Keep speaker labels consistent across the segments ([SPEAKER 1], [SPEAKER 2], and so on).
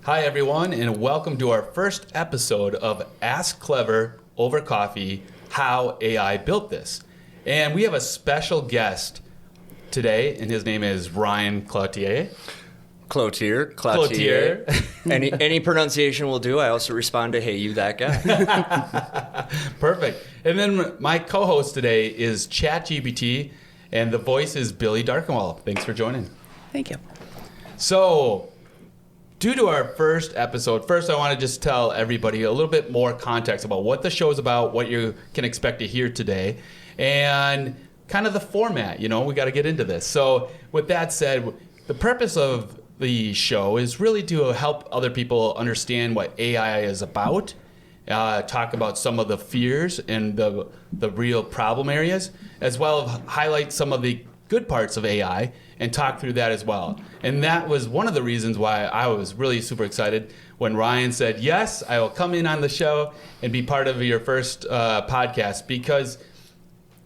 [SPEAKER 1] Hi, everyone, and welcome to our first episode of Ask Clever Over Coffee, How AI Built This. And we have a special guest today, and his name is Ryan Cloutier.
[SPEAKER 2] Cloutier. Any pronunciation will do. I also respond to, hey, you that guy.
[SPEAKER 1] Perfect. And then my co-host today is ChatGPT, and the voice is Billy Darkenwall. Thanks for joining.
[SPEAKER 3] Thank you.
[SPEAKER 1] So, due to our first episode, first I want to just tell everybody a little bit more context about what the show is about, what you can expect to hear today, and kind of the format. We got to get into this. So with that said, the purpose of the show is really to help other people understand what AI is about, talk about some of the fears and the real problem areas, as well as highlight some of the good parts of AI and talk through that as well. And that was one of the reasons why I was really super excited when Ryan said, yes, I will come in on the show and be part of your first podcast, because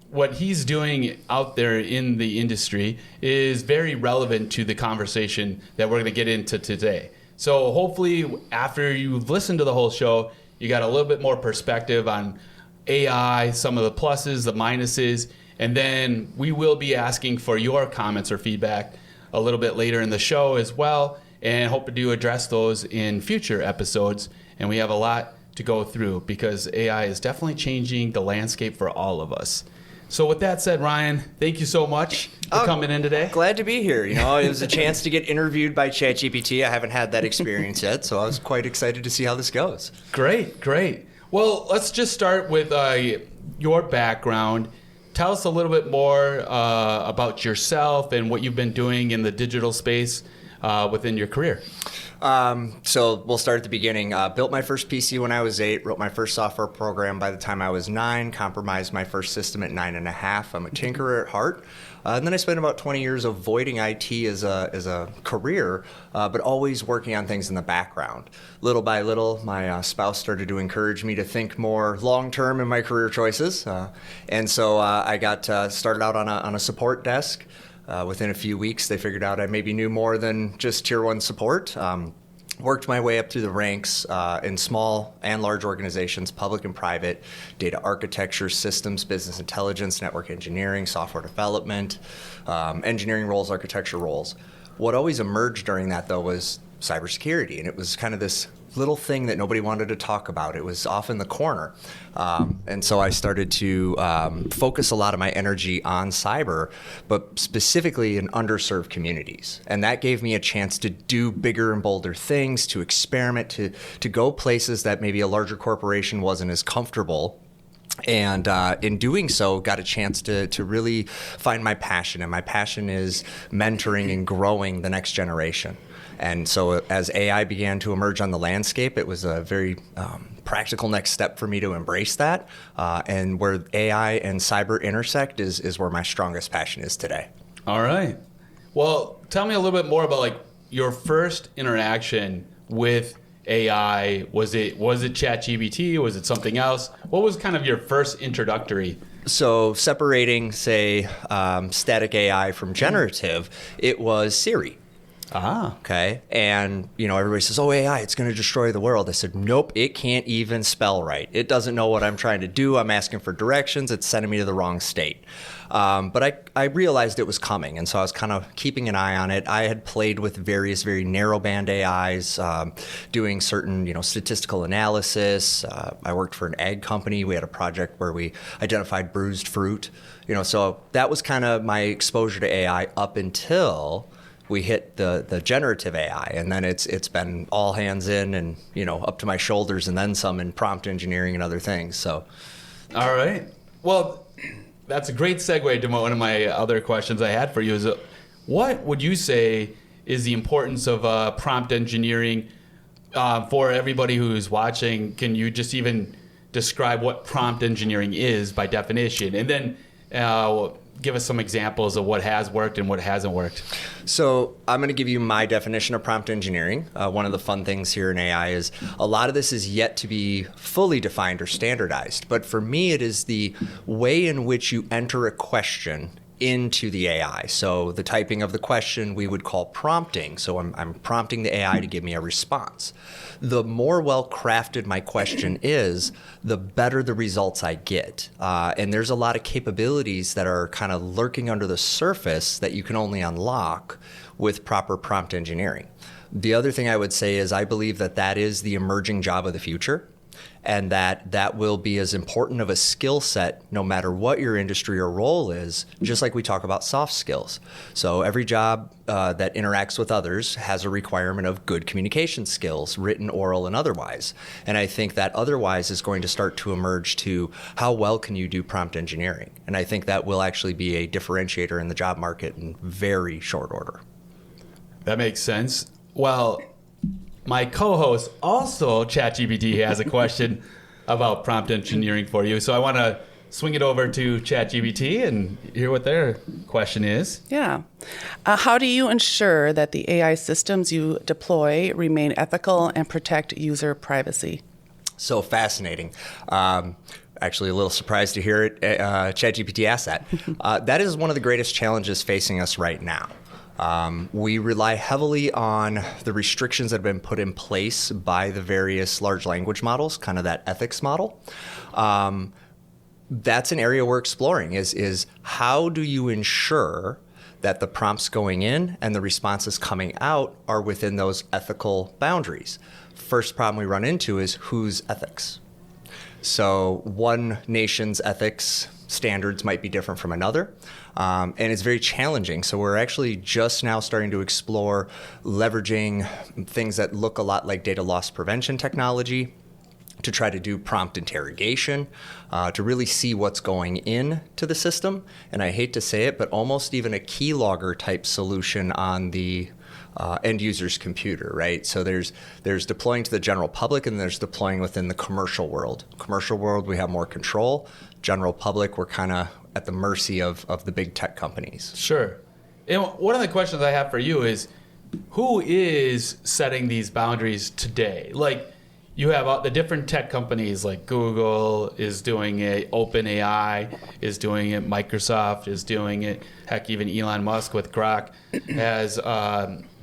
[SPEAKER 1] what he's doing out there in the industry is very relevant to the conversation that we're going to get into today. So hopefully after you've listened to the whole show, you got a little bit more perspective on AI, some of the pluses, the minuses, and then we will be asking for your comments or feedback a little bit later in the show as well, and hope to address those in future episodes. And we have a lot to go through because AI is definitely changing the landscape for all of us. So with that said, Ryan, thank you so much for coming in today.
[SPEAKER 2] Glad to be here. It was a chance to get interviewed by ChatGPT. I haven't had that experience yet, so I was quite excited to see how this goes.
[SPEAKER 1] Great. Well, let's just start with your background. Tell us a little bit more about yourself and what you've been doing in the digital space within your career.
[SPEAKER 2] So we'll start at the beginning. Built my first PC when I was 8, wrote my first software program by the time I was 9, compromised my first system at 9.5. I'm a tinkerer at heart. And then I spent about 20 years avoiding IT as a career, but always working on things in the background. Little by little, my spouse started to encourage me to think more long-term in my career choices. And so I got started out on a support desk. Within a few weeks, they figured out I maybe knew more than just Tier 1 support. Worked my way up through the ranks in small and large organizations, public and private, data architecture, systems, business intelligence, network engineering, software development, engineering roles, architecture roles. What always emerged during that, though, was cybersecurity, and it was kind of this little thing that nobody wanted to talk about. It was off in the corner. And so I started to focus a lot of my energy on cyber, but specifically in underserved communities. And that gave me a chance to do bigger and bolder things, to experiment, to go places that maybe a larger corporation wasn't as comfortable. And in doing so, got a chance to really find my passion. And my passion is mentoring and growing the next generation. And so as AI began to emerge on the landscape, it was a very practical next step for me to embrace that. And where AI and cyber intersect is where my strongest passion is today.
[SPEAKER 1] All right. Well, tell me a little bit more about your first interaction with AI. Was it ChatGPT? Was it something else? What was kind of your first introductory?
[SPEAKER 2] So separating, say, static AI from generative, it was Siri. Okay. And, everybody says, oh, AI, it's going to destroy the world. I said, nope, it can't even spell right. It doesn't know what I'm trying to do. I'm asking for directions. It's sending me to the wrong state. But I realized it was coming. And so I was kind of keeping an eye on it. I had played with various very narrow band AIs, doing certain, statistical analysis. I worked for an ag company. We had a project where we identified bruised fruit. So that was kind of my exposure to AI up until we hit the generative AI, and then it's been all hands in and up to my shoulders and then some in prompt engineering and other things. So,
[SPEAKER 1] all right. Well, that's a great segue to one of my other questions I had for you. Is what would you say is the importance of prompt engineering for everybody who's watching? Can you just even describe what prompt engineering is by definition, and then give us some examples of what has worked and what hasn't worked?
[SPEAKER 2] So I'm going to give you my definition of prompt engineering. One of the fun things here in AI is a lot of this is yet to be fully defined or standardized. But for me, it is the way in which you enter a question into the AI. So the typing of the question we would call prompting. So I'm prompting the AI to give me a response. The more well-crafted my question is, the better the results I get. And there's a lot of capabilities that are kind of lurking under the surface that you can only unlock with proper prompt engineering. The other thing I would say is I believe that that is the emerging job of the future, and that will be as important of a skill set no matter what your industry or role is, just like we talk about soft skills. So every job that interacts with others has a requirement of good communication skills, written, oral, and otherwise. And I think that otherwise is going to start to emerge to how well can you do prompt engineering. And I think that will actually be a differentiator in the job market in very short order.
[SPEAKER 1] That makes sense. Well, my co-host, also ChatGPT, has a question about prompt engineering for you. So I want to swing it over to ChatGPT and hear what their question is.
[SPEAKER 3] Yeah. How do you ensure that the AI systems you deploy remain ethical and protect user privacy?
[SPEAKER 2] So fascinating. Actually, a little surprised to hear it. ChatGPT asked that. That is one of the greatest challenges facing us right now. We rely heavily on the restrictions that have been put in place by the various large language models, kind of that ethics model. That's an area we're exploring is how do you ensure that the prompts going in and the responses coming out are within those ethical boundaries? First problem we run into is whose ethics? So one nation's ethics standards might be different from another. And it's very challenging. So we're actually just now starting to explore leveraging things that look a lot like data loss prevention technology to try to do prompt interrogation, to really see what's going into the system. And I hate to say it, but almost even a keylogger type solution on the end user's computer, right? So there's deploying to the general public and there's deploying within the commercial world. Commercial world, we have more control. General public, we're kind of at the mercy of the big tech companies.
[SPEAKER 1] Sure. And one of the questions I have for you is, who is setting these boundaries today? Like, you have the different tech companies, like Google is doing it, OpenAI is doing it, Microsoft is doing it, heck, even Elon Musk with Grok has,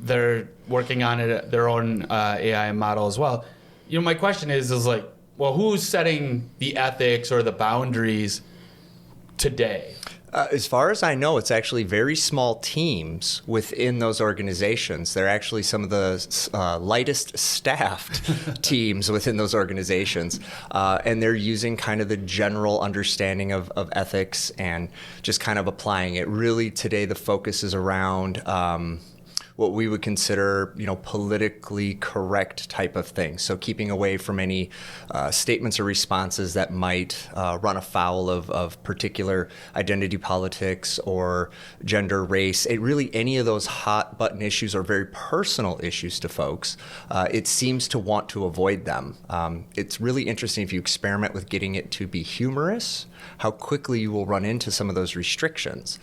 [SPEAKER 1] they're working on it, their own AI model as well. You know, my question is like, well, who's setting the ethics or the boundaries today?
[SPEAKER 2] As far as I know, it's actually very small teams within those organizations. They're actually some of the lightest staffed teams within those organizations. And they're using kind of the general understanding of ethics and just kind of applying it. Really, today, the focus is around what we would consider, politically correct type of things. So keeping away from any statements or responses that might run afoul of particular identity politics or gender, race. Really, any of those hot button issues are very personal issues to folks. It seems to want to avoid them. It's really interesting if you experiment with getting it to be humorous, how quickly you will run into some of those restrictions.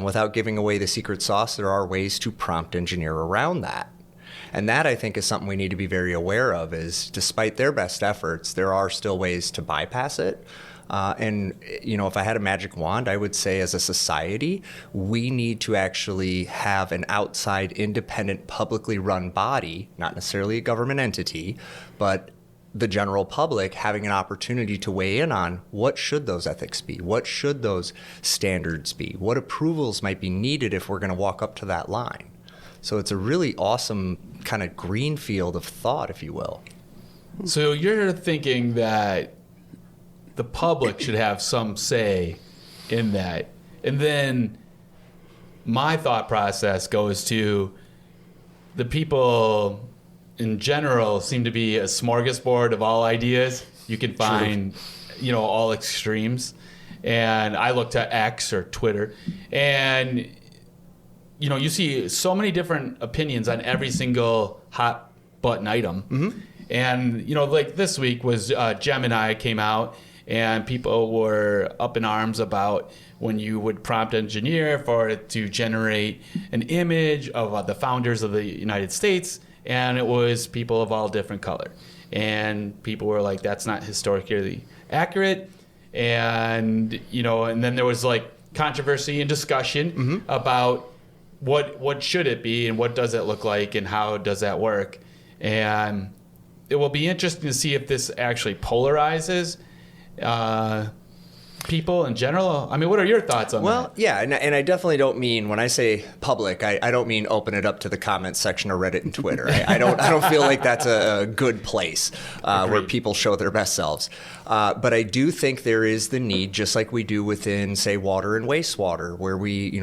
[SPEAKER 2] Without giving away the secret sauce, there are ways to prompt engineer around that. And that, I think, is something we need to be very aware of, is despite their best efforts, there are still ways to bypass it. And if I had a magic wand, I would say as a society, we need to actually have an outside, independent, publicly run body, not necessarily a government entity, but the general public having an opportunity to weigh in on what should those ethics be, what should those standards be, what approvals might be needed if we're going to walk up to that line. So it's a really awesome kind of green field of thought, if you will.
[SPEAKER 1] So you're thinking that the public should have some say in that. And then my thought process goes to the people in general seem to be a smorgasbord of all ideas. You can find, all extremes. And I look to X or Twitter, and, you see so many different opinions on every single hot button item. Mm-hmm. And, like this week was Gemini came out, and people were up in arms about when you would prompt engineer for it to generate an image of the founders of the United States, and it was people of all different color. And people were like, that's not historically accurate. And, and then there was like controversy and discussion about what should it be and what does it look like and how does that work. And it will be interesting to see if this actually polarizes people in general. I mean, what are your thoughts on that?
[SPEAKER 2] Well, yeah, and I definitely don't mean, when I say public, I don't mean open it up to the comments section of Reddit and Twitter. I don't feel like that's a good place where people show their best selves. But I do think there is the need, just like we do within, say, water and wastewater, where we,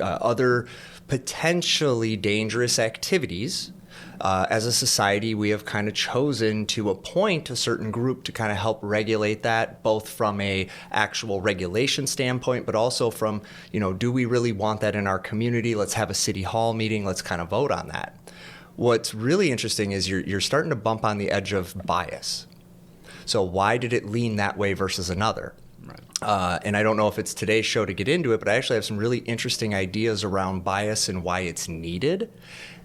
[SPEAKER 2] other potentially dangerous activities. As a society, we have kind of chosen to appoint a certain group to kind of help regulate that, both from a actual regulation standpoint, but also from, do we really want that in our community? Let's have a city hall meeting. Let's kind of vote on that. What's really interesting is you're starting to bump on the edge of bias. So why did it lean that way versus another? And I don't know if it's today's show to get into it, but I actually have some really interesting ideas around bias and why it's needed.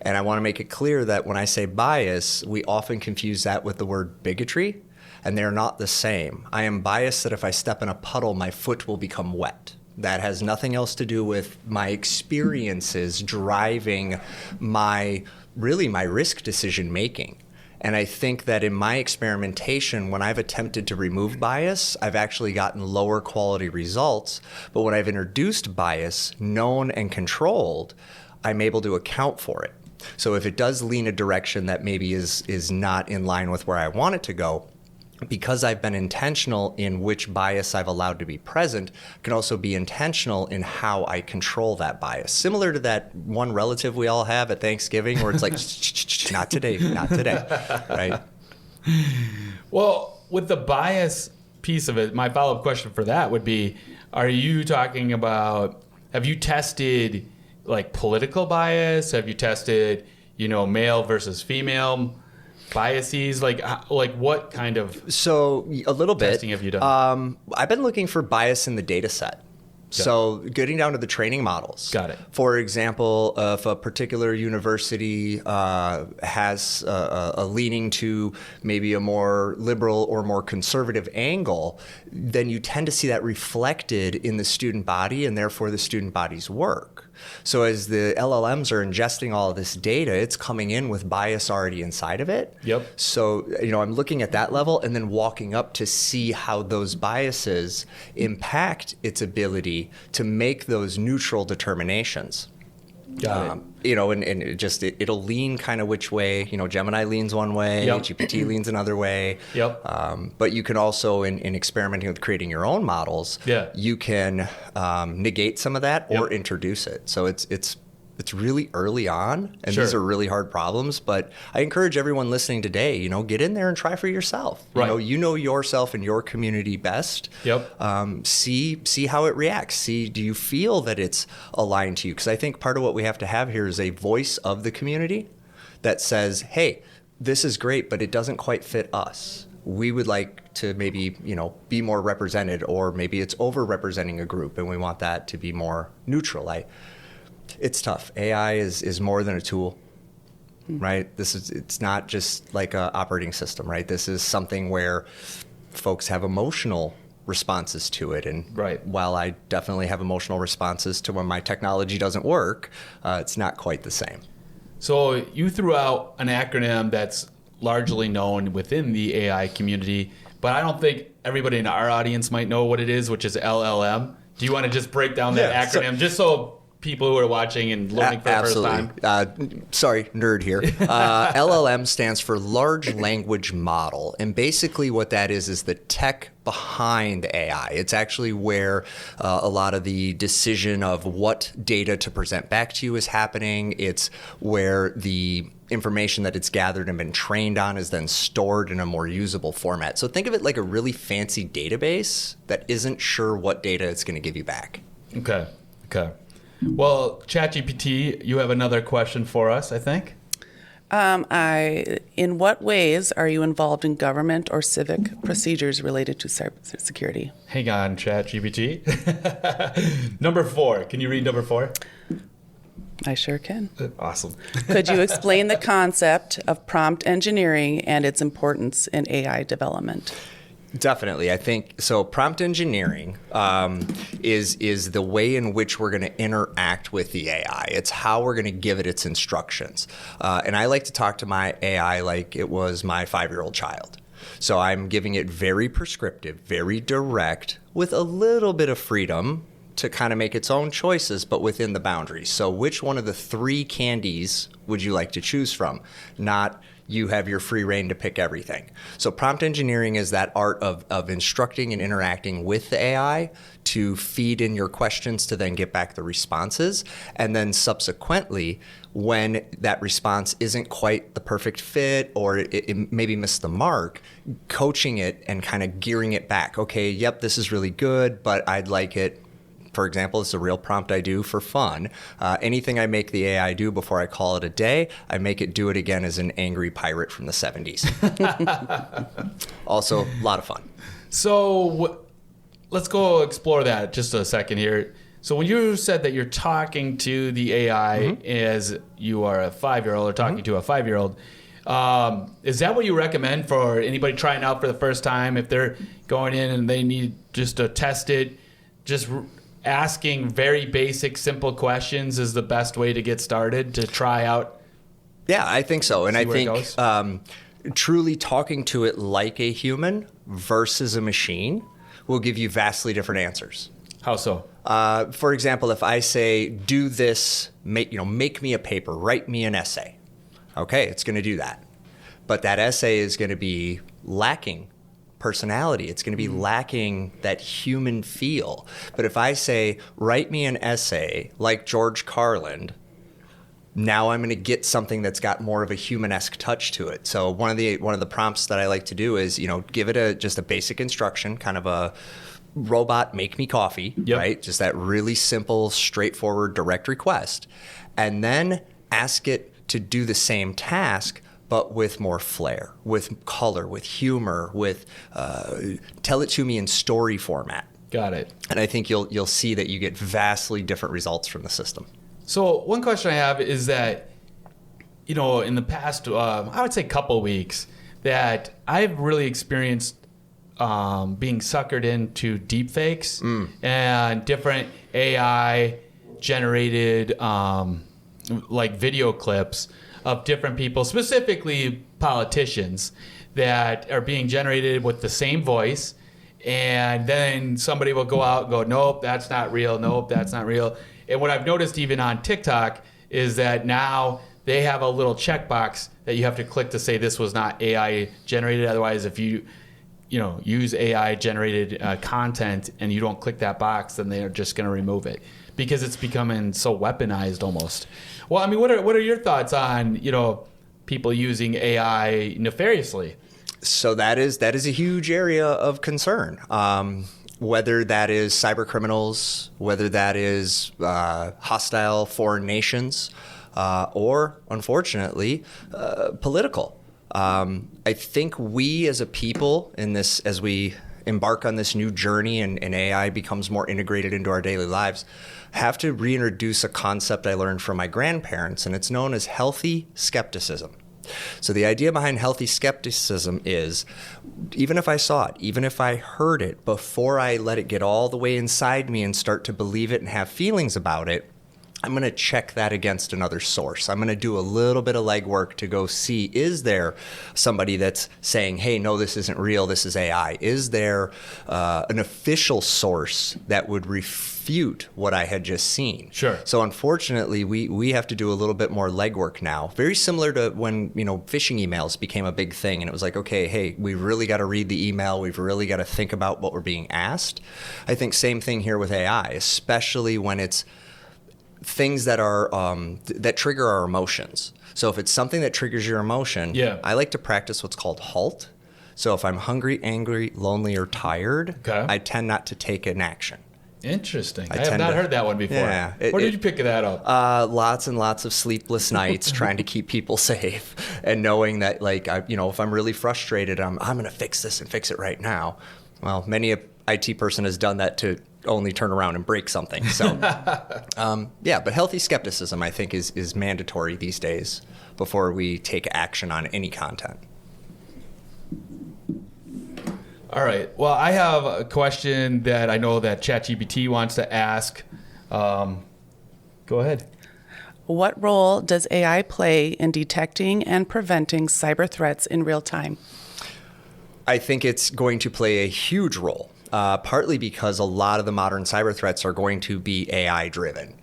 [SPEAKER 2] And I want to make it clear that when I say bias, we often confuse that with the word bigotry, and they're not the same. I am biased that if I step in a puddle, my foot will become wet. That has nothing else to do with my experiences driving my risk decision making. And I think that in my experimentation, when I've attempted to remove bias, I've actually gotten lower quality results. But when I've introduced bias, known and controlled, I'm able to account for it. So if it does lean a direction that maybe is not in line with where I want it to go, because I've been intentional in which bias I've allowed to be present, I can also be intentional in how I control that bias. Similar to that one relative we all have at Thanksgiving where it's like, not today, not today, right?
[SPEAKER 1] Well, with the bias piece of it, my follow-up question for that would be, are you talking about, have you tested like political bias? Have you tested, male versus female biases? Like what kind of
[SPEAKER 2] so a little
[SPEAKER 1] testing
[SPEAKER 2] bit
[SPEAKER 1] have you done?
[SPEAKER 2] I've been looking for bias in the data set. So getting down to the training models.
[SPEAKER 1] Got it.
[SPEAKER 2] For example, if a particular university has a leaning to maybe a more liberal or more conservative angle, then you tend to see that reflected in the student body and therefore the student body's work. So as the LLMs are ingesting all of this data, it's coming in with bias already inside of it.
[SPEAKER 1] Yep.
[SPEAKER 2] So, I'm looking at that level and then walking up to see how those biases impact its ability to make those neutral determinations.
[SPEAKER 1] Got it.
[SPEAKER 2] And it'll lean kind of which way, Gemini leans one way,
[SPEAKER 1] Yep.
[SPEAKER 2] GPT leans another way.
[SPEAKER 1] Yep.
[SPEAKER 2] But you can also, in experimenting with creating your own models, you can negate some of that or introduce it. So it's really early on, and these are really hard problems. But I encourage everyone listening today, get in there and try for yourself.
[SPEAKER 1] Right.
[SPEAKER 2] You know yourself and your community best.
[SPEAKER 1] Yep.
[SPEAKER 2] See how it reacts. Do you feel that it's aligned to you? Because I think part of what we have to have here is a voice of the community that says, hey, this is great, but it doesn't quite fit us. We would like to maybe, be more represented, or maybe it's over-representing a group, and we want that to be more neutral. It's tough. AI is more than a tool, right? It's not just like an operating system, right? This is something where folks have emotional responses to it. And while I definitely have emotional responses to when my technology doesn't work, it's not quite the same.
[SPEAKER 1] So you threw out an acronym that's largely known within the AI community, but I don't think everybody in our audience might know what it is, which is LLM. Do you want to just break down that acronym just so people who are watching and learning for the first time?
[SPEAKER 2] Sorry, nerd here. LLM stands for Large Language Model. And basically what that is the tech behind AI. It's actually where a lot of the decision of what data to present back to you is happening. It's where the information that it's gathered and been trained on is then stored in a more usable format. So think of it like a really fancy database that isn't sure what data it's going to give you back.
[SPEAKER 1] Okay. Well, ChatGPT, you have another question for us, I think.
[SPEAKER 3] In what ways are you involved in government or civic procedures related to cybersecurity?
[SPEAKER 1] Hang on, ChatGPT. Number 4. Can you read number 4?
[SPEAKER 3] I sure can.
[SPEAKER 1] Awesome.
[SPEAKER 3] Could you explain the concept of prompt engineering and its importance in AI development?
[SPEAKER 2] Definitely. I think so. Prompt engineering is the way in which we're going to interact with the AI. It's how we're going to give it its instructions. And I like to talk to my AI like it was my 5-year-old child. So I'm giving it very prescriptive, very direct, with a little bit of freedom to kind of make its own choices, but within the boundaries. So which one of the 3 candies would you like to choose from? Not you have your free reign to pick everything. So prompt engineering is that art of instructing and interacting with the AI to feed in your questions to then get back the responses. And then subsequently, when that response isn't quite the perfect fit or it maybe missed the mark, coaching it and kind of gearing it back. Okay, yep, this is really good, but I'd like it. For example, it's a real prompt I do for fun. Anything I make the AI do before I call it a day, I make it do it again as an angry pirate from the 70s. Also, a lot of fun.
[SPEAKER 1] So let's go explore that just a second here. So when you said that you're talking to the AI as you are a 5-year-old or talking to a 5-year-old, is that what you recommend for anybody trying out for the first time? If they're going in and they need just to test it, just asking very basic, simple questions is the best way to get started to try out?
[SPEAKER 2] Yeah, I think so. And I think truly talking to it like a human versus a machine will give you vastly different answers.
[SPEAKER 1] How so?
[SPEAKER 2] For example, if I say, do this, make me a paper, write me an essay. Okay, it's going to do that. But that essay is going to be lacking personality. It's going to be lacking that human feel. But if I say, write me an essay like George Carlin, now I'm going to get something that's got more of a human-esque touch to it. So one of the prompts that I like to do is, give it just a basic instruction, kind of a robot make me coffee, right? Just that really simple, straightforward, direct request. And then ask it to do the same task, but with more flair, with color, with humor, with tell it to me in story format. Got it. And I think you'll see that you get vastly different results from the system.
[SPEAKER 1] So one question I have is that, in the past, I would say couple weeks, that I've really experienced being suckered into deepfakes and different AI generated like video clips of different people, specifically politicians, that are being generated with the same voice. And then somebody will go out and go, nope, that's not real. Nope, that's not real. And what I've noticed even on TikTok is that now they have a little checkbox that you have to click to say this was not AI generated. Otherwise, if you use AI generated content and you don't click that box, then they're just going to remove it because it's becoming so weaponized almost. Well, I mean, what are your thoughts on, people using AI nefariously?
[SPEAKER 2] So that is a huge area of concern. Whether that is cyber criminals, whether that is hostile foreign nations, or unfortunately, political. I think we as a people as we embark on this new journey and AI becomes more integrated into our daily lives, have to reintroduce a concept I learned from my grandparents, and it's known as healthy skepticism. So the idea behind healthy skepticism is, even if I saw it, even if I heard it, before I let it get all the way inside me and start to believe it and have feelings about it, I'm going to check that against another source. I'm going to do a little bit of legwork to go see, is there somebody that's saying, hey, no, this isn't real, this is AI? Is there an official source that would refute what I had just seen? Sure. So unfortunately, we have to do a little bit more legwork now. Very similar to when, phishing emails became a big thing, and it was like, okay, hey, we've really got to read the email. We've really got to think about what we're being asked. I think same thing here with AI, especially when it's things that are that trigger our emotions. So if it's something that triggers your emotion, I like to practice what's called HALT. So if I'm hungry, angry, lonely, or tired, I tend not to take an action.
[SPEAKER 1] Interesting. I have not heard that one before.
[SPEAKER 2] Yeah,
[SPEAKER 1] Where did you pick that up?
[SPEAKER 2] Lots and lots of sleepless nights trying to keep people safe, and knowing that, if I'm really frustrated, I'm going to fix this and fix it right now. Well, many a IT person has done that to only turn around and break something. So, but healthy skepticism, I think, is mandatory these days before we take action on any content.
[SPEAKER 1] All right. Well, I have a question that I know that ChatGPT wants to ask. Go ahead.
[SPEAKER 3] What role does AI play in detecting and preventing cyber threats in real time?
[SPEAKER 2] I think it's going to play a huge role, partly because a lot of the modern cyber threats are going to be AI driven.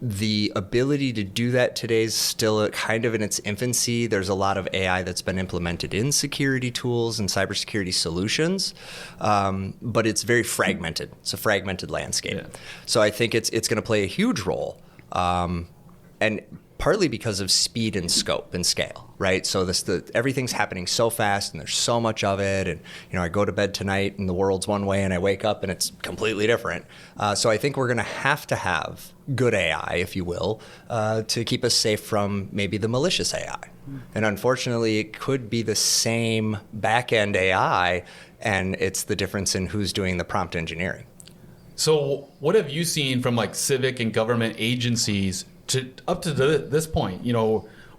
[SPEAKER 2] The ability to do that today is still kind of in its infancy. There's a lot of AI that's been implemented in security tools and cybersecurity solutions, but it's very fragmented. It's a fragmented landscape.
[SPEAKER 1] Yeah.
[SPEAKER 2] So I think it's going to play a huge role, and partly because of speed and scope and scale, right? So everything's happening so fast, and there's so much of it. And I go to bed tonight, and the world's one way, and I wake up, and it's completely different. So I think we're going to have good AI, if you will, to keep us safe from maybe the malicious AI. And unfortunately, it could be the same back-end AI, and it's the difference in who's doing the prompt engineering.
[SPEAKER 1] So what have you seen from like civic and government agencies up to this point?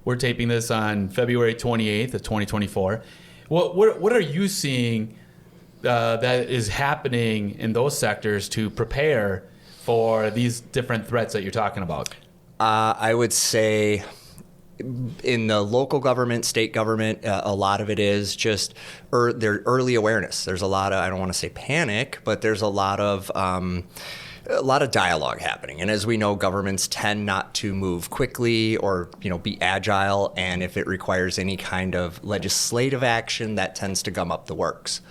[SPEAKER 1] We're taping this on February 28th of 2024. What are you seeing that is happening in those sectors to prepare for these different threats that you're talking about?
[SPEAKER 2] I would say in the local government, state government, a lot of it is just their early awareness. There's a lot of, I don't want to say panic, but there's a lot of dialogue happening. And as we know, governments tend not to move quickly or, be agile. And if it requires any kind of legislative action, that tends to gum up the works.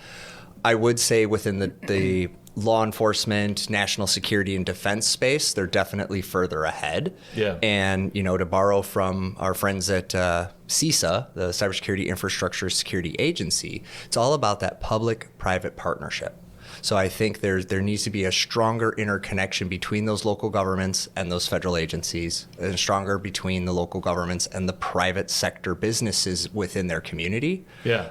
[SPEAKER 2] I would say within the law enforcement, national security, and defense space, they're definitely further ahead.
[SPEAKER 1] Yeah.
[SPEAKER 2] And, to borrow from our friends at CISA, the Cybersecurity Infrastructure Security Agency, it's all about that public-private partnership. So I think there needs to be a stronger interconnection between those local governments and those federal agencies, and stronger between the local governments and the private sector businesses within their community.
[SPEAKER 1] Yeah.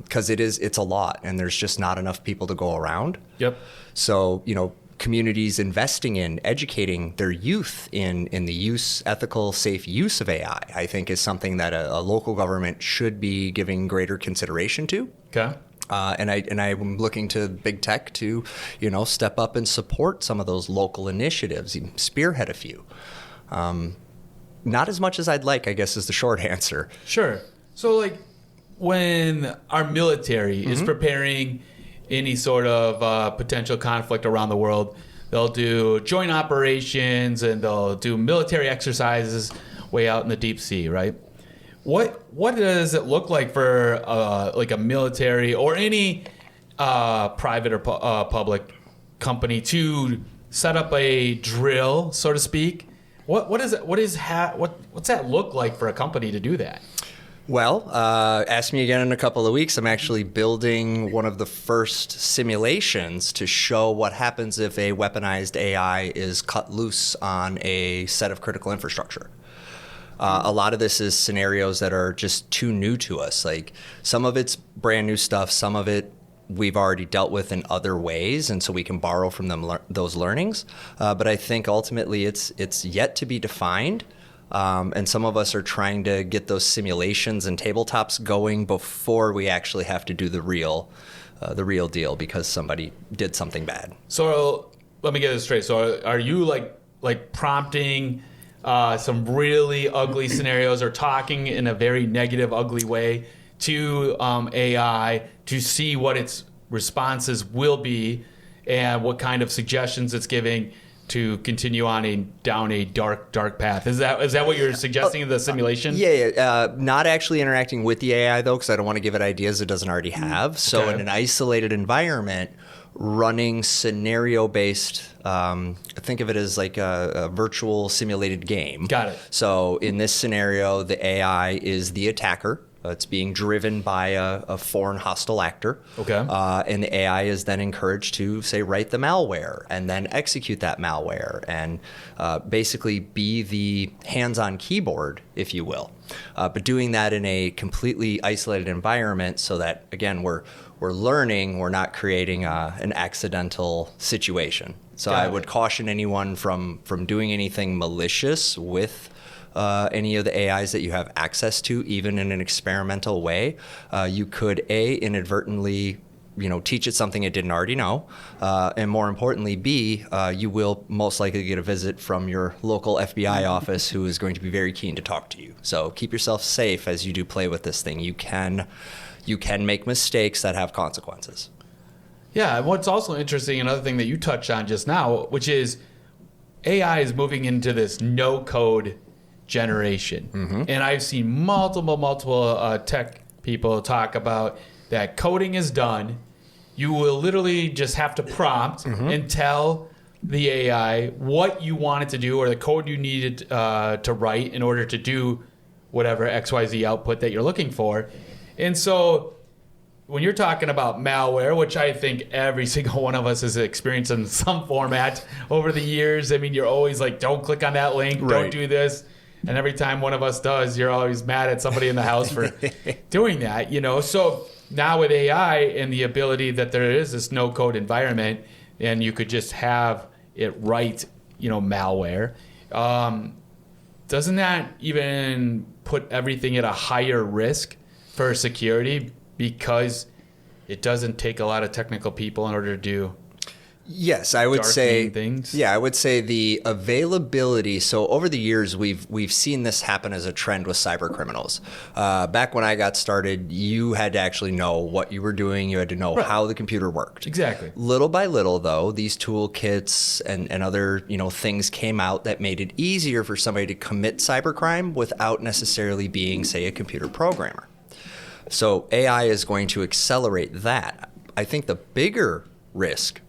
[SPEAKER 2] Because it's a lot, and there's just not enough people to go around.
[SPEAKER 1] Yep.
[SPEAKER 2] So, communities investing in educating their youth in the ethical, safe use of AI, I think is something that a local government should be giving greater consideration to.
[SPEAKER 1] Okay.
[SPEAKER 2] And I'm looking to big tech to, step up and support some of those local initiatives, even spearhead a few. Not as much as I'd like, I guess, is the short answer.
[SPEAKER 1] Sure. So, like, when our military is preparing any sort of potential conflict around the world, they'll do joint operations and they'll do military exercises way out in the deep sea, right? What does it look like for like a military or any private or public company to set up a drill, so to speak? What's that look like for a company to do that?
[SPEAKER 2] Well, ask me again in a couple of weeks. I'm actually building one of the first simulations to show what happens if a weaponized AI is cut loose on a set of critical infrastructure. A lot of this is scenarios that are just too new to us. Like, some of it's brand new stuff. Some of it we've already dealt with in other ways, and so we can borrow from them those learnings. But I think ultimately it's yet to be defined. And some of us are trying to get those simulations and tabletops going before we actually have to do the real deal because somebody did something bad.
[SPEAKER 1] So let me get this straight. So are you like prompting some really ugly scenarios or talking in a very negative, ugly way to AI to see what its responses will be and what kind of suggestions it's giving to continue on down a dark path? Is that what you're suggesting in the simulation?
[SPEAKER 2] Yeah. Not actually interacting with the AI, though, because I don't want to give it ideas it doesn't already have. So in an isolated environment, running scenario-based, think of it as like a virtual simulated game.
[SPEAKER 1] Got it.
[SPEAKER 2] So in this scenario, the AI is the attacker. It's being driven by a foreign hostile actor.
[SPEAKER 1] Okay.
[SPEAKER 2] And the AI is then encouraged to, say, write the malware and then execute that malware and basically be the hands-on keyboard, if you will. But doing that in a completely isolated environment so that, again, we're learning, we're not creating an accidental situation. So I would caution anyone from doing anything malicious with any of the AIs that you have access to, even in an experimental way. You could, inadvertently teach it something it didn't already know. And more importantly, B, you will most likely get a visit from your local FBI office who is going to be very keen to talk to you. So keep yourself safe as you do play with this thing. You can make mistakes that have consequences.
[SPEAKER 1] Yeah, and what's also interesting, another thing that you touched on just now, which is AI is moving into this no-code generation. And I've seen multiple tech people talk about that coding is done. You will literally just have to prompt and tell the AI what you want it to do or the code you needed to write in order to do whatever XYZ output that you're looking for. And so when you're talking about malware, which I think every single one of us has experienced in some format over the years, I mean, you're always like, don't click on that link, don't do this. And every time one of us does, you're always mad at somebody in the house for doing that, So now with AI and the ability that there is this no-code environment, and you could just have it write, malware, doesn't that even put everything at a higher risk for security because it doesn't take a lot of technical people in order to do?
[SPEAKER 2] Yes, I would say
[SPEAKER 1] things.
[SPEAKER 2] Yeah, I would say the availability. So over the years, we've seen this happen as a trend with cyber criminals. Back when I got started, you had to actually know what you were doing. You had to know how the computer worked.
[SPEAKER 1] Exactly.
[SPEAKER 2] Little by little, though, these toolkits and other things came out that made it easier for somebody to commit cybercrime without necessarily being, say, a computer programmer. So AI is going to accelerate that. I think the bigger risk,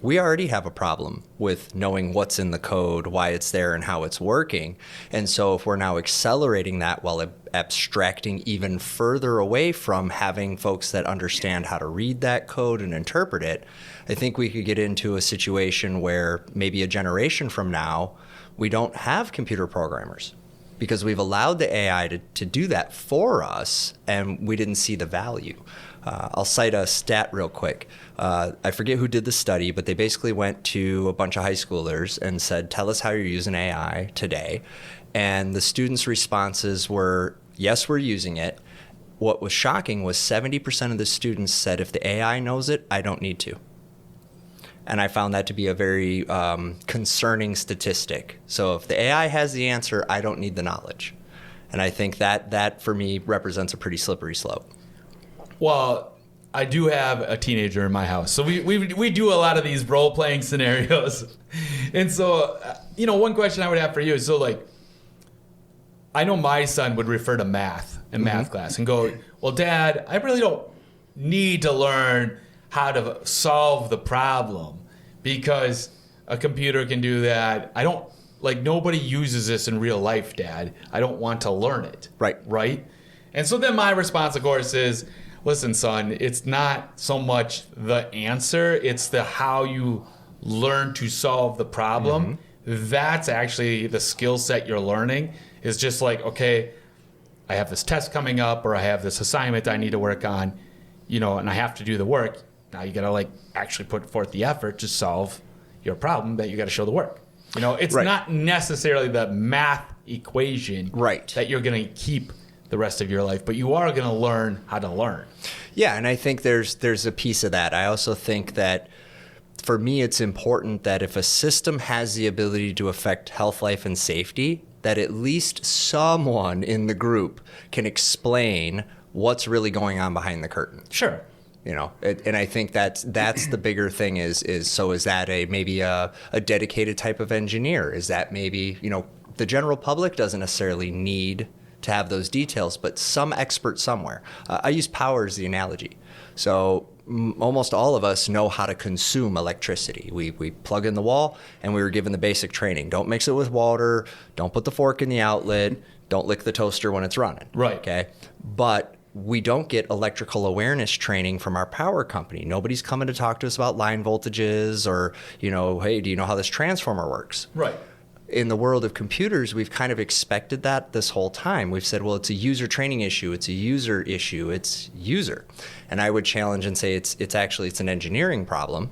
[SPEAKER 2] we already have a problem with knowing what's in the code, why it's there, and how it's working. And so if we're now accelerating that while abstracting even further away from having folks that understand how to read that code and interpret it, I think we could get into a situation where maybe a generation from now, we don't have computer programmers because we've allowed the AI to do that for us, and we didn't see the value. I'll cite a stat real quick. I forget who did the study, but they basically went to a bunch of high schoolers and said, tell us how you're using AI today. And the students' responses were, yes, we're using it. What was shocking was 70% of the students said, if the AI knows it, I don't need to. And I found that to be a very concerning statistic. So if the AI has the answer, I don't need the knowledge. And I think that for me represents a pretty slippery slope.
[SPEAKER 1] Well, I do have a teenager in my house, so we do a lot of these role-playing scenarios. And so, one question I would have for you is, I know my son would refer to math in math class and go, well, Dad, I really don't need to learn how to solve the problem because a computer can do that. Nobody uses this in real life, Dad. I don't want to learn it. Right? And so then my response, of course, is, listen, son, it's not so much the answer, it's the how you learn to solve the problem. That's actually the skill set you're learning. Is just like, okay, I have this test coming up or I have this assignment I need to work on, and I have to do the work. Now you got to actually put forth the effort to solve your problem that you got to show the work. It's not necessarily the math equation that you're going to keep the rest of your life, but you are going to learn how to learn.
[SPEAKER 2] Yeah, and I think there's a piece of that. I also think that for me, it's important that if a system has the ability to affect health, life, and safety, that at least someone in the group can explain what's really going on behind the curtain.
[SPEAKER 1] Sure.
[SPEAKER 2] And I think that's the bigger thing is that maybe a dedicated type of engineer? Is that maybe, the general public doesn't necessarily need to have those details, but some expert somewhere. I use power as the analogy. So almost all of us know how to consume electricity. We plug in the wall, and we were given the basic training. Don't mix it with water. Don't put the fork in the outlet. Don't lick the toaster when it's running.
[SPEAKER 1] Right.
[SPEAKER 2] Okay. But we don't get electrical awareness training from our power company. Nobody's coming to talk to us about line voltages or, hey, do you know how this transformer works?
[SPEAKER 1] Right.
[SPEAKER 2] In the world of computers, we've kind of expected that this whole time. We've said, well, it's a user training issue. It's a user issue. It's user. And I would challenge and say it's an engineering problem.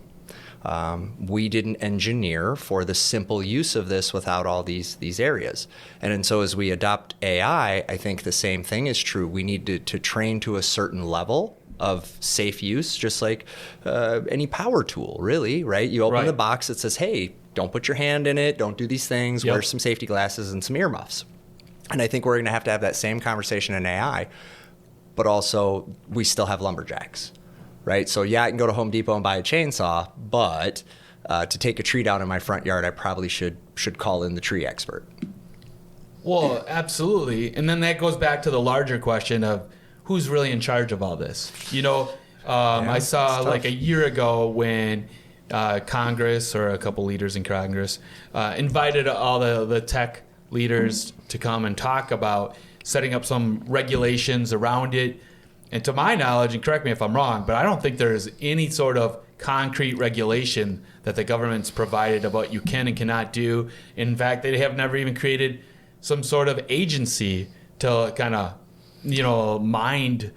[SPEAKER 2] We didn't engineer for the simple use of this without all these areas. And so as we adopt AI, I think the same thing is true. We need to train to a certain level of safe use, just like any power tool, really, right? You open the box that says, hey, don't put your hand in it, don't do these things, wear some safety glasses and some earmuffs. And I think we're going to have that same conversation in AI, but also we still have lumberjacks, right? So yeah, I can go to Home Depot and buy a chainsaw, but to take a tree down in my front yard, I probably should call in the tree expert.
[SPEAKER 1] Well, absolutely. And then that goes back to the larger question of who's really in charge of all this. I saw like a year ago when Congress, or a couple leaders in Congress, invited all the tech leaders to come and talk about setting up some regulations around it. And to my knowledge, and correct me if I'm wrong, but I don't think there's any sort of concrete regulation that the government's provided about what you can and cannot do. In fact, they have never even created some sort of agency to kind of, mind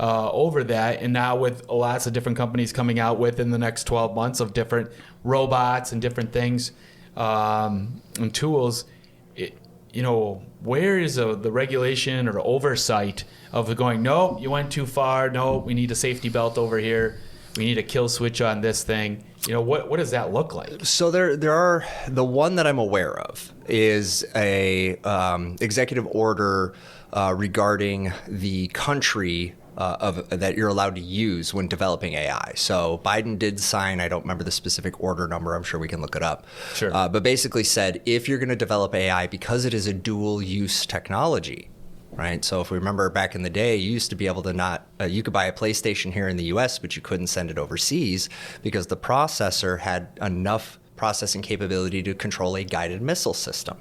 [SPEAKER 1] over that. And now with lots of different companies coming out within the next 12 months of different robots and different things and tools, where is the regulation or oversight of going, no, you went too far. No, we need a safety belt over here. We need a kill switch on this thing. What does that look like?
[SPEAKER 2] So there are, the one that I'm aware of is a executive order regarding the country that you're allowed to use when developing AI. So Biden did sign, I don't remember the specific order number, I'm sure we can look it up.
[SPEAKER 1] Sure.
[SPEAKER 2] But basically said, if you're going to develop AI, because it is a dual use technology, right? So if we remember back in the day, you used to be able to you could buy a PlayStation here in the US, but you couldn't send it overseas because the processor had enough processing capability to control a guided missile system.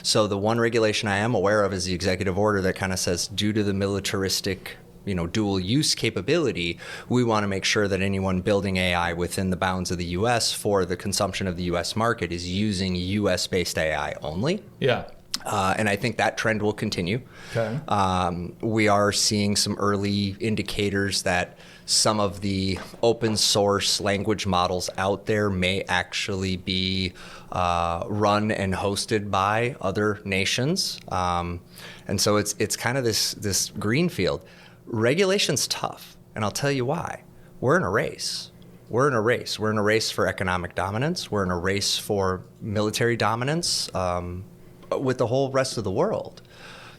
[SPEAKER 2] So the one regulation I am aware of is the executive order that kind of says, due to the militaristic dual use capability, we want to make sure that anyone building AI within the bounds of the US for the consumption of the US market is using US based AI only.
[SPEAKER 1] Yeah.
[SPEAKER 2] And I think that trend will continue.
[SPEAKER 1] Okay.
[SPEAKER 2] We are seeing some early indicators that some of the open source language models out there may actually be run and hosted by other nations. And so it's kind of this greenfield. Regulation's tough, and I'll tell you why. We're in a race. We're in a race for economic dominance. We're in a race for military dominance with the whole rest of the world.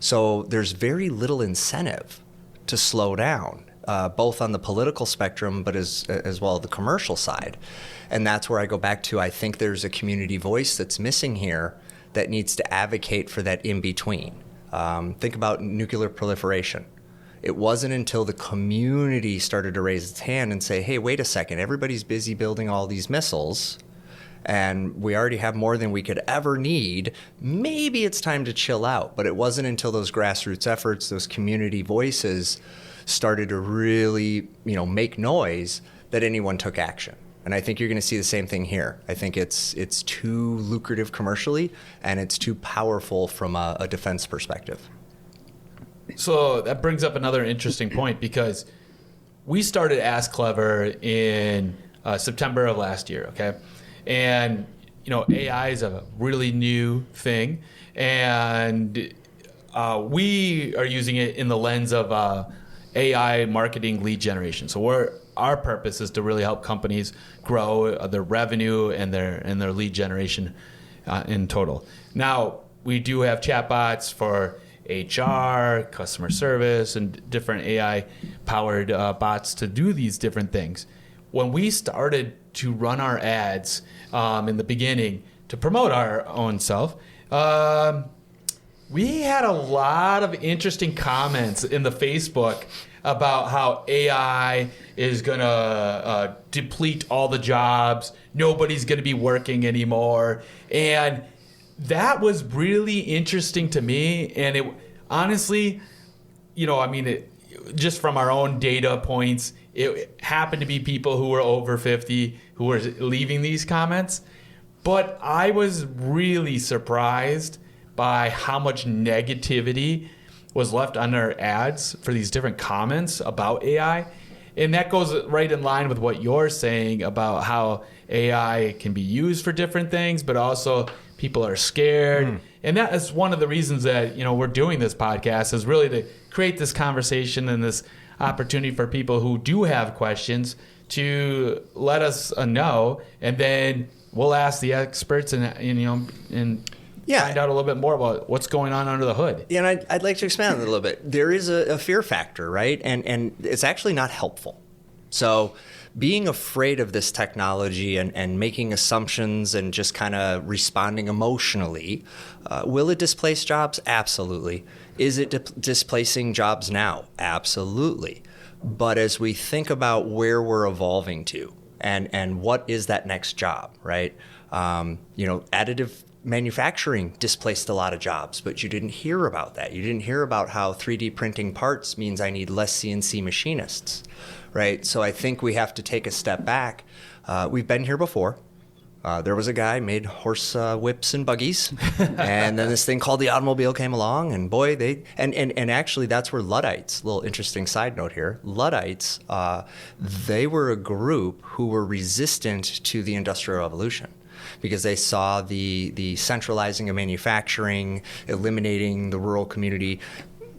[SPEAKER 2] So there's very little incentive to slow down, both on the political spectrum, but as well the commercial side. And that's where I go back to, I think there's a community voice that's missing here that needs to advocate for that in-between. Think about nuclear proliferation. It wasn't until the community started to raise its hand and say, hey, wait a second, everybody's busy building all these missiles, and we already have more than we could ever need. Maybe it's time to chill out. But it wasn't until those grassroots efforts, those community voices started to really, make noise that anyone took action. And I think you're going to see the same thing here. I think it's too lucrative commercially, and it's too powerful from a defense perspective.
[SPEAKER 1] So that brings up another interesting point, because we started askClever in September of last year, okay? And, AI is a really new thing, and we are using it in the lens of AI marketing lead generation. So our purpose is to really help companies grow their revenue and their lead generation in total. Now, we do have chatbots for HR, customer service, and different AI-powered bots to do these different things. When we started to run our ads in the beginning to promote our own self, we had a lot of interesting comments in the Facebook about how AI is going to deplete all the jobs, nobody's going to be working anymore, and that was really interesting to me. And it honestly, just from our own data points, it happened to be people who were over 50 who were leaving these comments. But I was really surprised by how much negativity was left on our ads for these different comments about AI. And that goes right in line with what you're saying about how AI can be used for different things, but also people are scared. And that is one of the reasons that, we're doing this podcast, is really to create this conversation and this opportunity for people who do have questions to let us know, and then we'll ask the experts and find out a little bit more about what's going on under the hood.
[SPEAKER 2] Yeah, and I'd like to expand on it a little bit. There is a fear factor, right? And it's actually not helpful. So being afraid of this technology and making assumptions and just kind of responding emotionally, will it displace jobs? Absolutely. Is it displacing jobs now? Absolutely. But as we think about where we're evolving to and what is that next job, right? Additive manufacturing displaced a lot of jobs, but you didn't hear about that. You didn't hear about how 3D printing parts means I need less CNC machinists, right? So I think we have to take a step back. We've been here before. There was a guy made horse whips and buggies, and then this thing called the automobile came along, and boy, and actually that's where Luddites, little interesting side note here, Luddites, they were a group who were resistant to the Industrial Revolution, because they saw the centralizing of manufacturing, eliminating the rural community.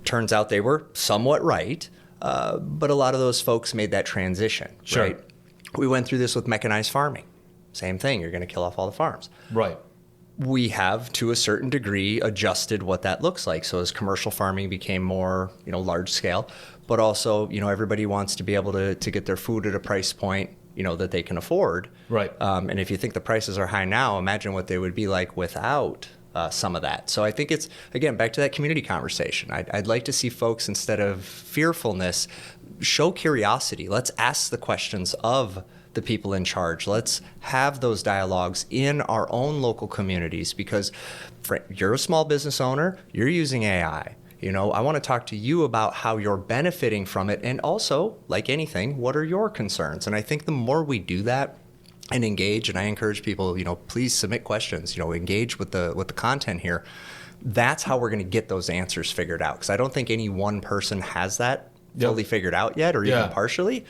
[SPEAKER 2] Turns out they were somewhat right, but a lot of those folks made that transition,
[SPEAKER 1] Sure.
[SPEAKER 2] right? We went through this with mechanized farming. Same thing, you're going to kill off all the farms.
[SPEAKER 1] Right.
[SPEAKER 2] We have, to a certain degree, adjusted what that looks like. So as commercial farming became more, large scale, but also, everybody wants to be able to get their food at a price point, that they can afford.
[SPEAKER 1] Right.
[SPEAKER 2] And if you think the prices are high now, imagine what they would be like without some of that. So I think it's, again, back to that community conversation. I'd like to see folks, instead of fearfulness, show curiosity. Let's ask the questions of the people in charge. Let's have those dialogues in our own local communities, because you're a small business owner, you're using AI. I want to talk to you about how you're benefiting from it, and also, like anything, what are your concerns? And I think the more we do that and engage, and I encourage people, please submit questions, engage with the content here. That's how we're going to get those answers figured out, because I don't think any one person has that fully figured out yet, or even partially.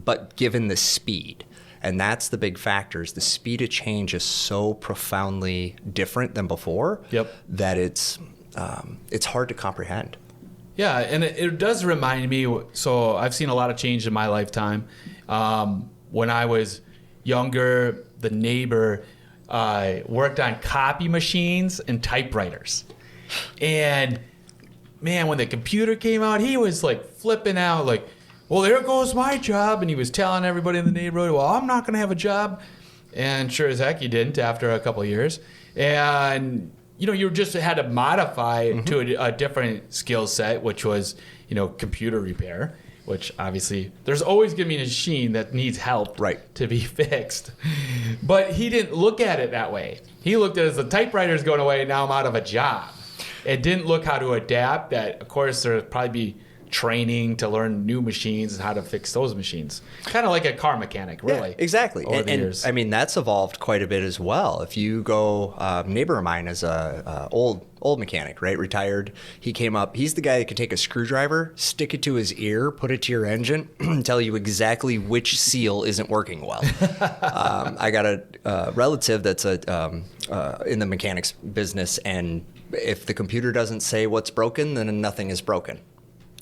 [SPEAKER 2] But given the speed, and that's the big factor, is the speed of change is so profoundly different than before that it's hard to comprehend.
[SPEAKER 1] Yeah, and it does remind me, so I've seen a lot of change in my lifetime. When I was younger, the neighbor worked on copy machines and typewriters. And man, when the computer came out, he was like flipping out, like, well, there goes my job. And he was telling everybody in the neighborhood, well, I'm not going to have a job. And sure as heck, he didn't after a couple of years. And, you just had to modify to a different skill set, which was, computer repair, which obviously there's always going to be a machine that needs help to be fixed. But he didn't look at it that way. He looked at it as the typewriter's going away, now I'm out of a job. It didn't look how to adapt. That, of course, there'd probably be training to learn new machines and how to fix those machines. Kind of like a car mechanic, really.
[SPEAKER 2] Yeah, exactly.
[SPEAKER 1] Over the years.
[SPEAKER 2] I mean, that's evolved quite a bit as well. If you go, neighbor of mine is a old mechanic, right? Retired. He came up. He's the guy that could take a screwdriver, stick it to his ear, put it to your engine, and tell you exactly which seal isn't working well. I got a relative that's in the mechanics business, and if the computer doesn't say what's broken, then nothing is broken.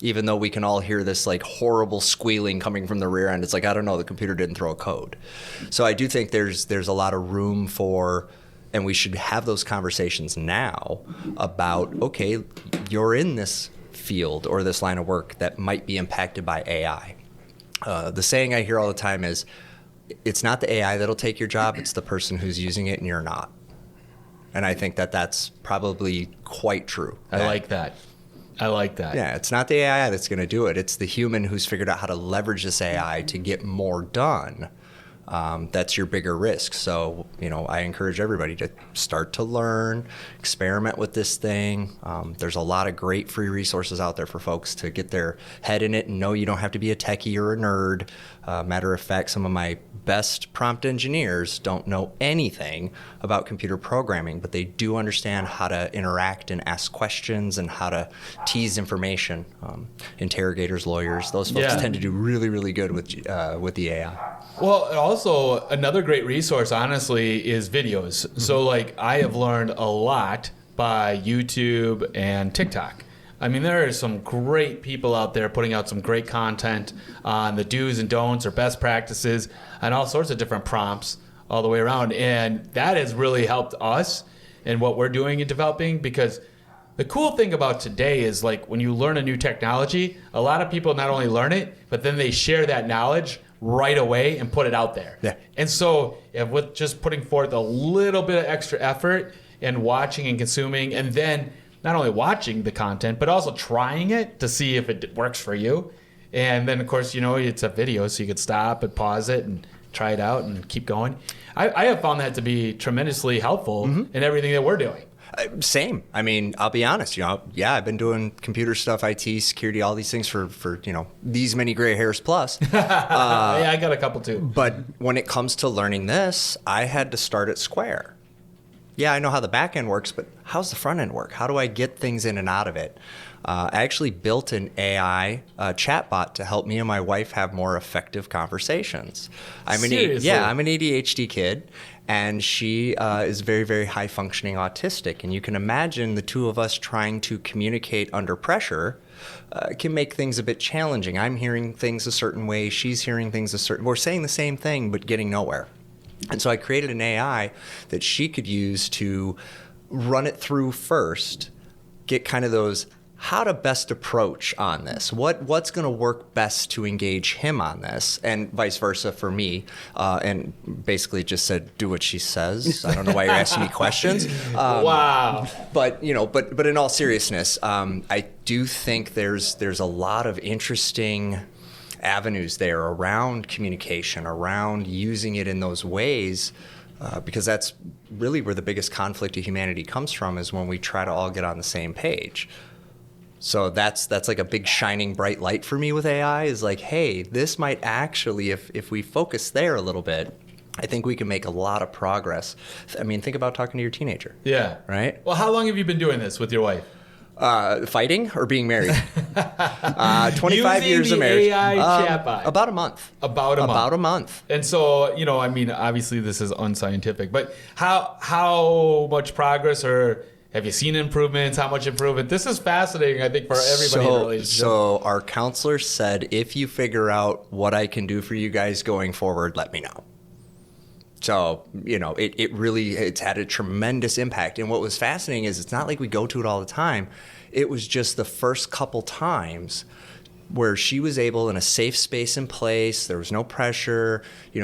[SPEAKER 2] Even though we can all hear this like horrible squealing coming from the rear end, it's like, I don't know, the computer didn't throw a code. So I do think there's a lot of room for, and we should have those conversations now about, okay, you're in this field or this line of work that might be impacted by AI. The saying I hear all the time is, it's not the AI that'll take your job, it's the person who's using it and you're not. And I think that's probably quite true.
[SPEAKER 1] I like that.
[SPEAKER 2] Yeah, it's not the AI that's going to do it. It's the human who's figured out how to leverage this AI to get more done. That's your bigger risk. So, I encourage everybody to start to learn, experiment with this thing. There's a lot of great free resources out there for folks to get their head in it and know you don't have to be a techie or a nerd. Matter of fact, some of my best prompt engineers don't know anything about computer programming, but they do understand how to interact and ask questions and how to tease information. Interrogators, lawyers, those folks tend to do really, really good with the AI.
[SPEAKER 1] Well, also another great resource, honestly, is videos. So like I have learned a lot by YouTube and TikTok. I mean, there are some great people out there putting out some great content on the do's and don'ts or best practices and all sorts of different prompts all the way around. And that has really helped us in what we're doing and developing, because the cool thing about today is like when you learn a new technology, a lot of people not only learn it, but then they share that knowledge right away and put it out there.
[SPEAKER 2] Yeah.
[SPEAKER 1] And so if with just putting forth a little bit of extra effort and watching and consuming, and then not only watching the content, but also trying it to see if it works for you. And then, of course, it's a video, so you could stop and pause it and try it out and keep going. I have found that to be tremendously helpful in everything that we're doing.
[SPEAKER 2] Same. I mean, I'll be honest, I've been doing computer stuff, IT, security, all these things for these many gray hairs plus.
[SPEAKER 1] Yeah, I got a couple too.
[SPEAKER 2] But when it comes to learning this, I had to start at square. Yeah, I know how the back end works, but how's the front end work? How do I get things in and out of it? I actually built an AI chatbot to help me and my wife have more effective conversations.
[SPEAKER 1] Seriously?
[SPEAKER 2] I'm an ADHD kid, and she is very, very high functioning autistic. And you can imagine the two of us trying to communicate under pressure can make things a bit challenging. I'm hearing things a certain way, she's hearing things a certain way. We're saying the same thing, but getting nowhere. And so I created an AI that she could use to run it through first, get kind of those how to best approach on this, what's going to work best to engage him on this, and vice versa for me, and basically just said, do what she says. I don't know why you're asking me questions.
[SPEAKER 1] Wow.
[SPEAKER 2] But in all seriousness, I do think there's a lot of interesting avenues there around communication, around using it in those ways, because that's really where the biggest conflict of humanity comes from, is when we try to all get on the same page. So that's like a big shining bright light for me with AI, is like, hey, this might actually, if we focus there a little bit, I think we can make a lot of progress. I mean, think about talking to your teenager.
[SPEAKER 1] Yeah.
[SPEAKER 2] Right?
[SPEAKER 1] Well, how long have you been doing this with your wife?
[SPEAKER 2] Fighting or being married? 25 years of marriage.
[SPEAKER 1] AI chatbot.
[SPEAKER 2] About a month.
[SPEAKER 1] About a month.
[SPEAKER 2] And
[SPEAKER 1] so, I mean, obviously this is unscientific, but how much progress, or have you seen improvements? How much improvement? This is fascinating, I think, for everybody in a relationship.
[SPEAKER 2] So our counselor said, if you figure out what I can do for you guys going forward, let me know. So, it's had a tremendous impact. And what was fascinating is it's not like we go to it all the time. It was just the first couple times where she was able, in a safe space in place, there was no pressure.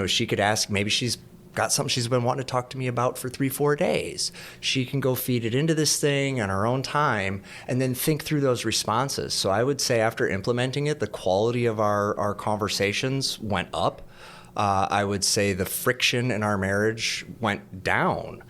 [SPEAKER 2] She could ask, maybe she's got something she's been wanting to talk to me about for 3-4 days. She can go feed it into this thing on her own time and then think through those responses. So I would say after implementing it, the quality of our conversations went up. I would say the friction in our marriage went down,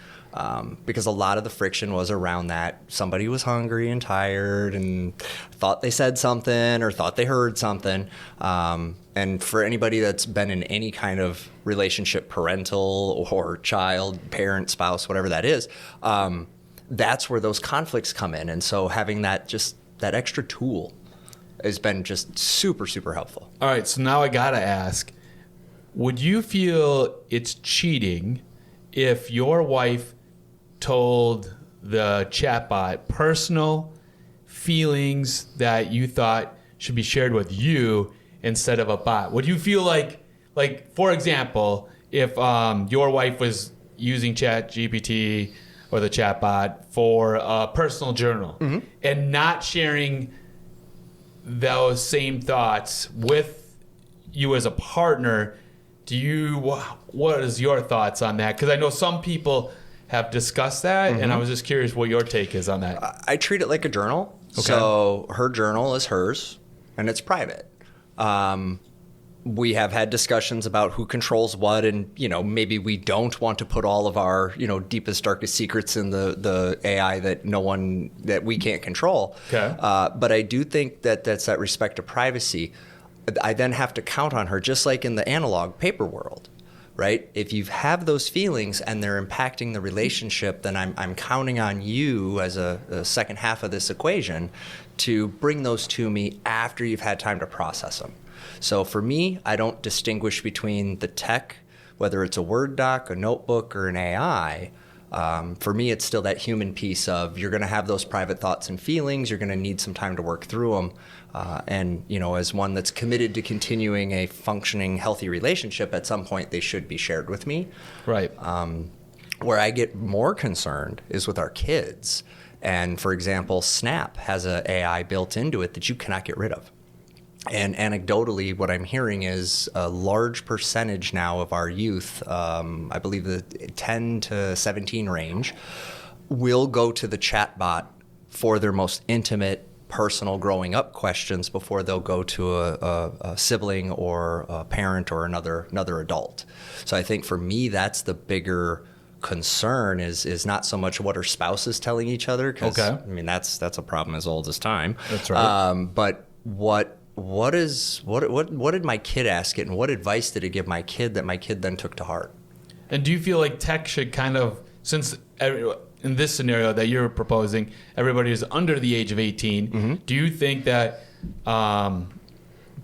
[SPEAKER 2] because a lot of the friction was around that somebody was hungry and tired and thought they said something or thought they heard something. And for anybody that's been in any kind of relationship, parental or child, parent, spouse, whatever that is, that's where those conflicts come in. And so having that extra tool has been just super, super helpful.
[SPEAKER 1] All right, so now I got to ask, would you feel it's cheating if your wife told the chatbot personal feelings that you thought should be shared with you instead of a bot? Would you feel like for example, if your wife was using ChatGPT or the chatbot for a personal journal and not sharing those same thoughts with you as a partner, what is your thoughts on that? Because I know some people have discussed that, and I was just curious what your take is on that.
[SPEAKER 2] I treat it like a journal. Okay. So her journal is hers, and it's private. We have had discussions about who controls what, and maybe we don't want to put all of our deepest, darkest secrets in the AI that we can't control.
[SPEAKER 1] Okay.
[SPEAKER 2] But I do think that that's that respect to privacy. I then have to count on her, just like in the analog paper world, right? If you have those feelings and they're impacting the relationship, then I'm counting on you as a second half of this equation to bring those to me after you've had time to process them. So for me, I don't distinguish between the tech whether it's a Word doc, a notebook, or an AI, for me, it's still that human piece of you're going to have those private thoughts and feelings. You're going to need some time to work through them. And, as one that's committed to continuing a functioning, healthy relationship, at some point they should be shared with me.
[SPEAKER 1] Right.
[SPEAKER 2] Where I get more concerned is with our kids. And for example, Snap has an AI built into it that you cannot get rid of. And anecdotally, what I'm hearing is a large percentage now of our youth, I believe the 10 to 17 range, will go to the chatbot for their most intimate, personal growing up questions before they'll go to a sibling or a parent or another adult. So I think for me, that's the bigger concern is not so much what are spouses telling each other, because I mean that's a problem as old as time.
[SPEAKER 1] That's right.
[SPEAKER 2] But what did my kid ask it, and what advice did it give my kid that my kid then took to heart? And
[SPEAKER 1] do you feel like tech should kind of, since in this scenario that you're proposing, everybody is under the age of 18, do you think that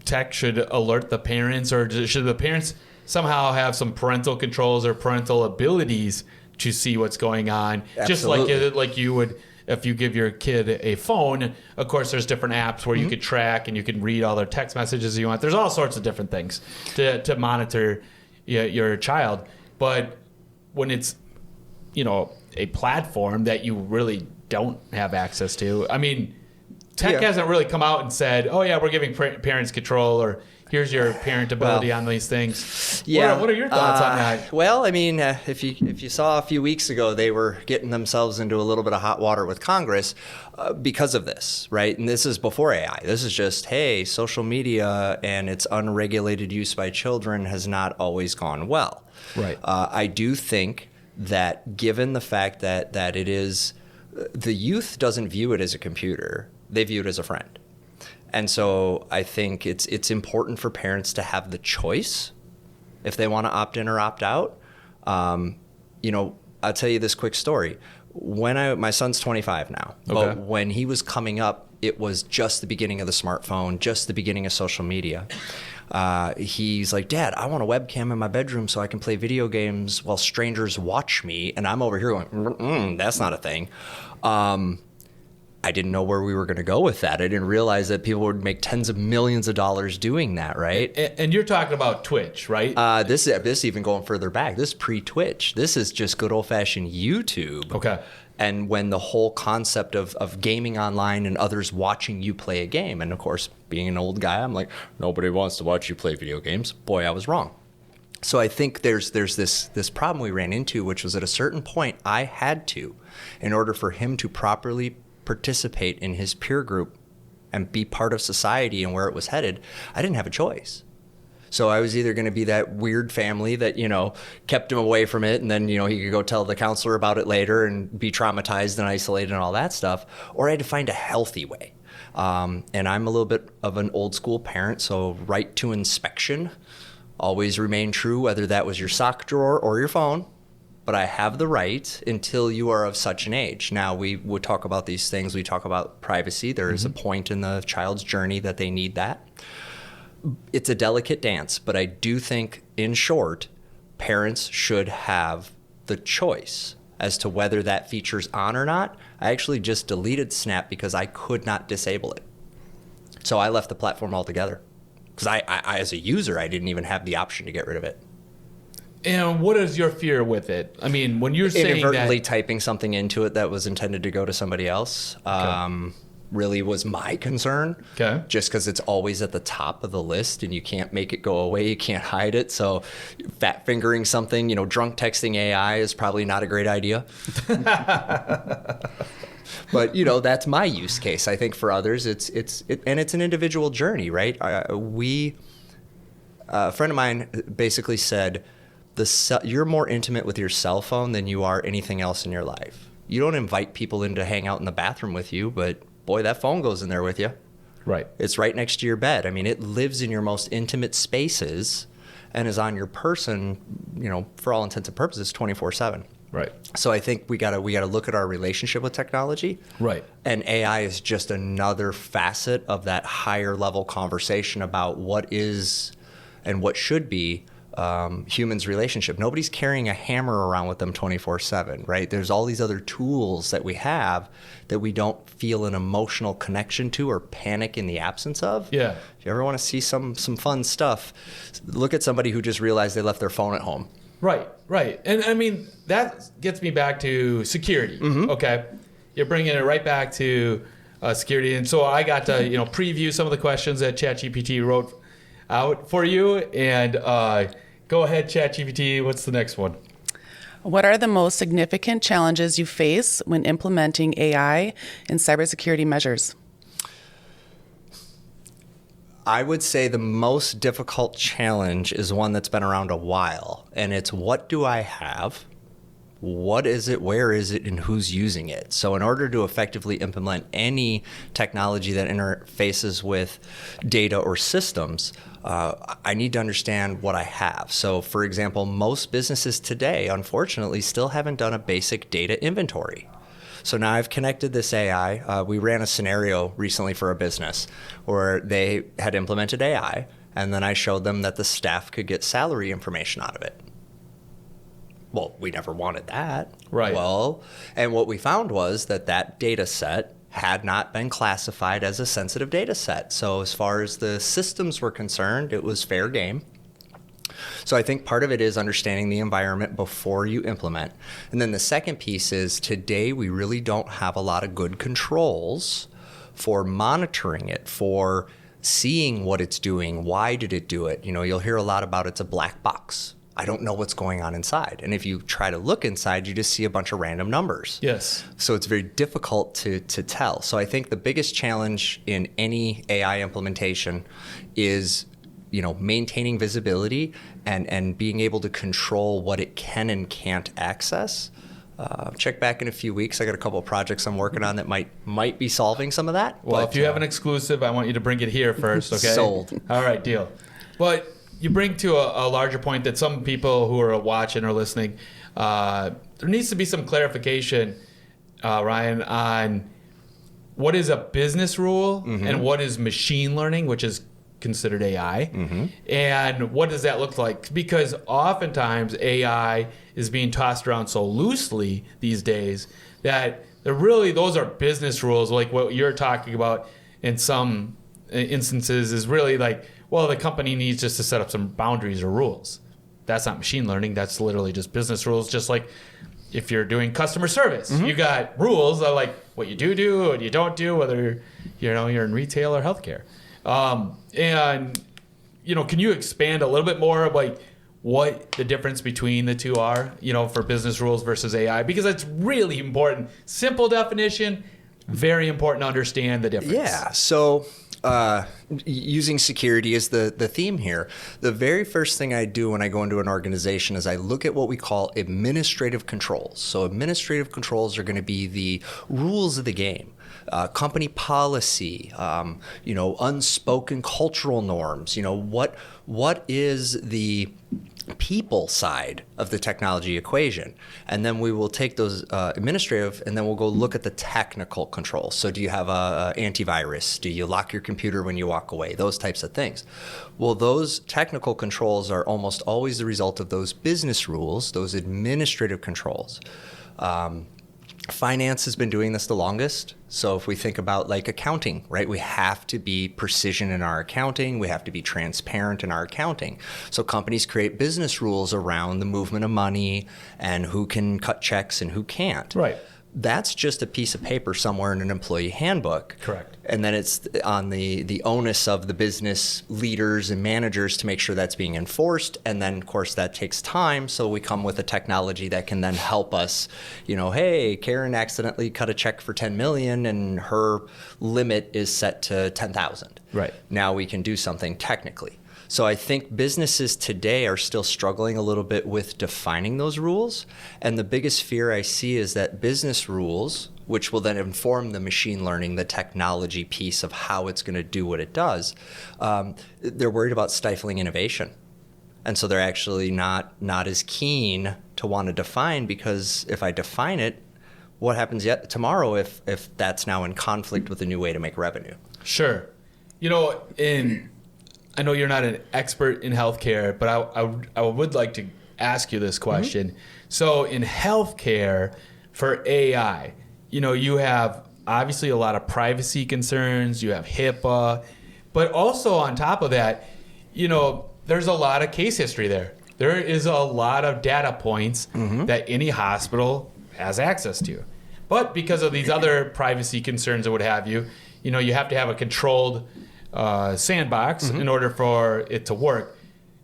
[SPEAKER 1] tech should alert the parents, or should the parents somehow have some parental controls or parental abilities to see what's going on?
[SPEAKER 2] Absolutely.
[SPEAKER 1] Just like you would if you give your kid a phone. Of course, there's different apps where you could track and you can read all their text messages you want. There's all sorts of different things to monitor your child. But when it's, a platform that you really don't have access to, I mean, tech hasn't really come out and said, oh yeah, we're giving parents control, or here's your parentability on these things.
[SPEAKER 2] Yeah.
[SPEAKER 1] What are your thoughts on that?
[SPEAKER 2] Well, I mean, if you saw a few weeks ago, they were getting themselves into a little bit of hot water with Congress because of this, right? And this is before AI. This is just, hey, social media and its unregulated use by children has not always gone well.
[SPEAKER 1] Right.
[SPEAKER 2] I do think that given the fact that it is, the youth doesn't view it as a computer. They view it as a friend. And so I think it's important for parents to have the choice if they want to opt in or opt out. I'll tell you this quick story. My son's 25 now, but when he was coming up, it was just the beginning of the smartphone, just the beginning of social media. He's like, Dad, I want a webcam in my bedroom so I can play video games while strangers watch me. And I'm over here going, that's not a thing. I didn't know where we were going to go with that. I didn't realize that people would make tens of millions of dollars doing that, right?
[SPEAKER 1] And you're talking about Twitch, right?
[SPEAKER 2] This is even going further back. This is pre-Twitch. This is just good old-fashioned YouTube.
[SPEAKER 1] Okay.
[SPEAKER 2] And when the whole concept of gaming online and others watching you play a game, and of course, being an old guy, I'm like, nobody wants to watch you play video games. Boy, I was wrong. So I think there's this problem we ran into, which was at a certain point, I had to, in order for him to properly participate in his peer group and be part of society and where it was headed, I didn't have a choice. So I was either going to be that weird family that, kept him away from it, and then, he could go tell the counselor about it later and be traumatized and isolated and all that stuff, or I had to find a healthy way. And I'm a little bit of an old school parent, so right to inspection always remained true, whether that was your sock drawer or your phone. But I have the right until you are of such an age. Now, we would talk about these things. We talk about privacy. There is a point in the child's journey that they need that. It's a delicate dance, but I do think, in short, parents should have the choice as to whether that feature's on or not. I actually just deleted Snap because I could not disable it. So I left the platform altogether. Because I, as a user, I didn't even have the option to get rid of it.
[SPEAKER 1] And what is your fear with it? I mean, when you're saying
[SPEAKER 2] inadvertently
[SPEAKER 1] that,
[SPEAKER 2] typing something into it that was intended to go to somebody else, really was my concern.
[SPEAKER 1] Okay.
[SPEAKER 2] Just because it's always at the top of the list and you can't make it go away, you can't hide it. So fat fingering something, drunk texting AI is probably not a great idea. But that's my use case. I think for others, it's an individual journey, right? A friend of mine basically said, you're more intimate with your cell phone than you are anything else in your life. You don't invite people in to hang out in the bathroom with you, but boy, that phone goes in there with you.
[SPEAKER 1] Right.
[SPEAKER 2] It's right next to your bed. I mean, it lives in your most intimate spaces and is on your person, for all intents and purposes, 24/7.
[SPEAKER 1] Right.
[SPEAKER 2] So I think we gotta look at our relationship with technology.
[SPEAKER 1] Right.
[SPEAKER 2] And AI is just another facet of that higher level conversation about what is and what should be humans' relationship. Nobody's carrying a hammer around with them 24/7, right? There's all these other tools that we have that we don't feel an emotional connection to or panic in the absence of.
[SPEAKER 1] Yeah.
[SPEAKER 2] If you ever want to see some fun stuff, look at somebody who just realized they left their phone at home.
[SPEAKER 1] Right, right. And I mean, that gets me back to security. Okay. You're bringing it right back to security. And so I got to, preview some of the questions that ChatGPT wrote out for you. And go ahead, ChatGPT. What's the next one?
[SPEAKER 3] What are the most significant challenges you face when implementing AI in cybersecurity measures?
[SPEAKER 2] I would say the most difficult challenge is one that's been around a while, and it's what do I have? What is it? Where is it? And who's using it? So in order to effectively implement any technology that interfaces with data or systems, I need to understand what I have. So for example, most businesses today, unfortunately, still haven't done a basic data inventory. So now I've connected this AI. We ran a scenario recently for a business where they had implemented AI, and then I showed them that the staff could get salary information out of it. Well, we never wanted that.
[SPEAKER 1] Right.
[SPEAKER 2] Well, and what we found was that data set had not been classified as a sensitive data set. So as far as the systems were concerned, it was fair game. So I think part of it is understanding the environment before you implement. And then the second piece is today we really don't have a lot of good controls for monitoring it, for seeing what it's doing. Why did it do it? You'll hear a lot about it's a black box. I don't know what's going on inside. And if you try to look inside, you just see a bunch of random numbers.
[SPEAKER 1] Yes.
[SPEAKER 2] So it's very difficult to tell. So I think the biggest challenge in any AI implementation is maintaining visibility and being able to control what it can and can't access. Check back in a few weeks. I got a couple of projects I'm working on that might be solving some of that.
[SPEAKER 1] Well, if you have an exclusive, I want you to bring it here first, okay?
[SPEAKER 2] Sold.
[SPEAKER 1] All right, deal. But you bring to a larger point that some people who are watching or listening, there needs to be some clarification, Ryan, on what is a business rule and what is machine learning, which is considered AI, and what does that look like? Because oftentimes AI is being tossed around so loosely these days that those are business rules, like what you're talking about in some instances is really like, well, the company needs just to set up some boundaries or rules. That's not machine learning. That's literally just business rules. Just like if you're doing customer service, you got rules that like what you do, what you don't do, whether you're in retail or healthcare. And can you expand a little bit more of like what the difference between the two are, for business rules versus AI? Because that's really important. Simple definition, very important to understand the difference.
[SPEAKER 2] Yeah. So using security is the theme here. The very first thing I do when I go into an organization is I look at what we call administrative controls. So administrative controls are going to be the rules of the game. Company policy, unspoken cultural norms, what is the people side of the technology equation. And then we will take those administrative and then we'll go look at the technical controls. So do you have a antivirus? Do you lock your computer when you walk away? Those types of things. Well, those technical controls are almost always the result of those business rules, those administrative controls. Finance has been doing this the longest. So if we think about like accounting, right, we have to be precision in our accounting. We have to be transparent in our accounting. So companies create business rules around the movement of money and who can cut checks and who can't.
[SPEAKER 1] Right.
[SPEAKER 2] That's just a piece of paper somewhere in an employee handbook.
[SPEAKER 1] Correct.
[SPEAKER 2] And then it's on the onus of the business leaders and managers to make sure that's being enforced. And then, of course, that takes time. So we come with a technology that can then help us, hey, Karen accidentally cut a check for $10 million and her limit is set to $10,000.
[SPEAKER 1] Right.
[SPEAKER 2] Now we can do something technically. So I think businesses today are still struggling a little bit with defining those rules. And the biggest fear I see is that business rules, which will then inform the machine learning, the technology piece of how it's going to do what it does, they're worried about stifling innovation. And so they're actually not as keen to want to define, because if I define it, what happens tomorrow if that's now in conflict with a new way to make revenue?
[SPEAKER 1] Sure. I know you're not an expert in healthcare, but I would like to ask you this question. Mm-hmm. So in healthcare for AI, you have obviously a lot of privacy concerns, you have HIPAA, but also on top of that, there's a lot of case history there. There is a lot of data points that any hospital has access to. But because of these other privacy concerns or what have you, you have to have a controlled sandbox in order for it to work.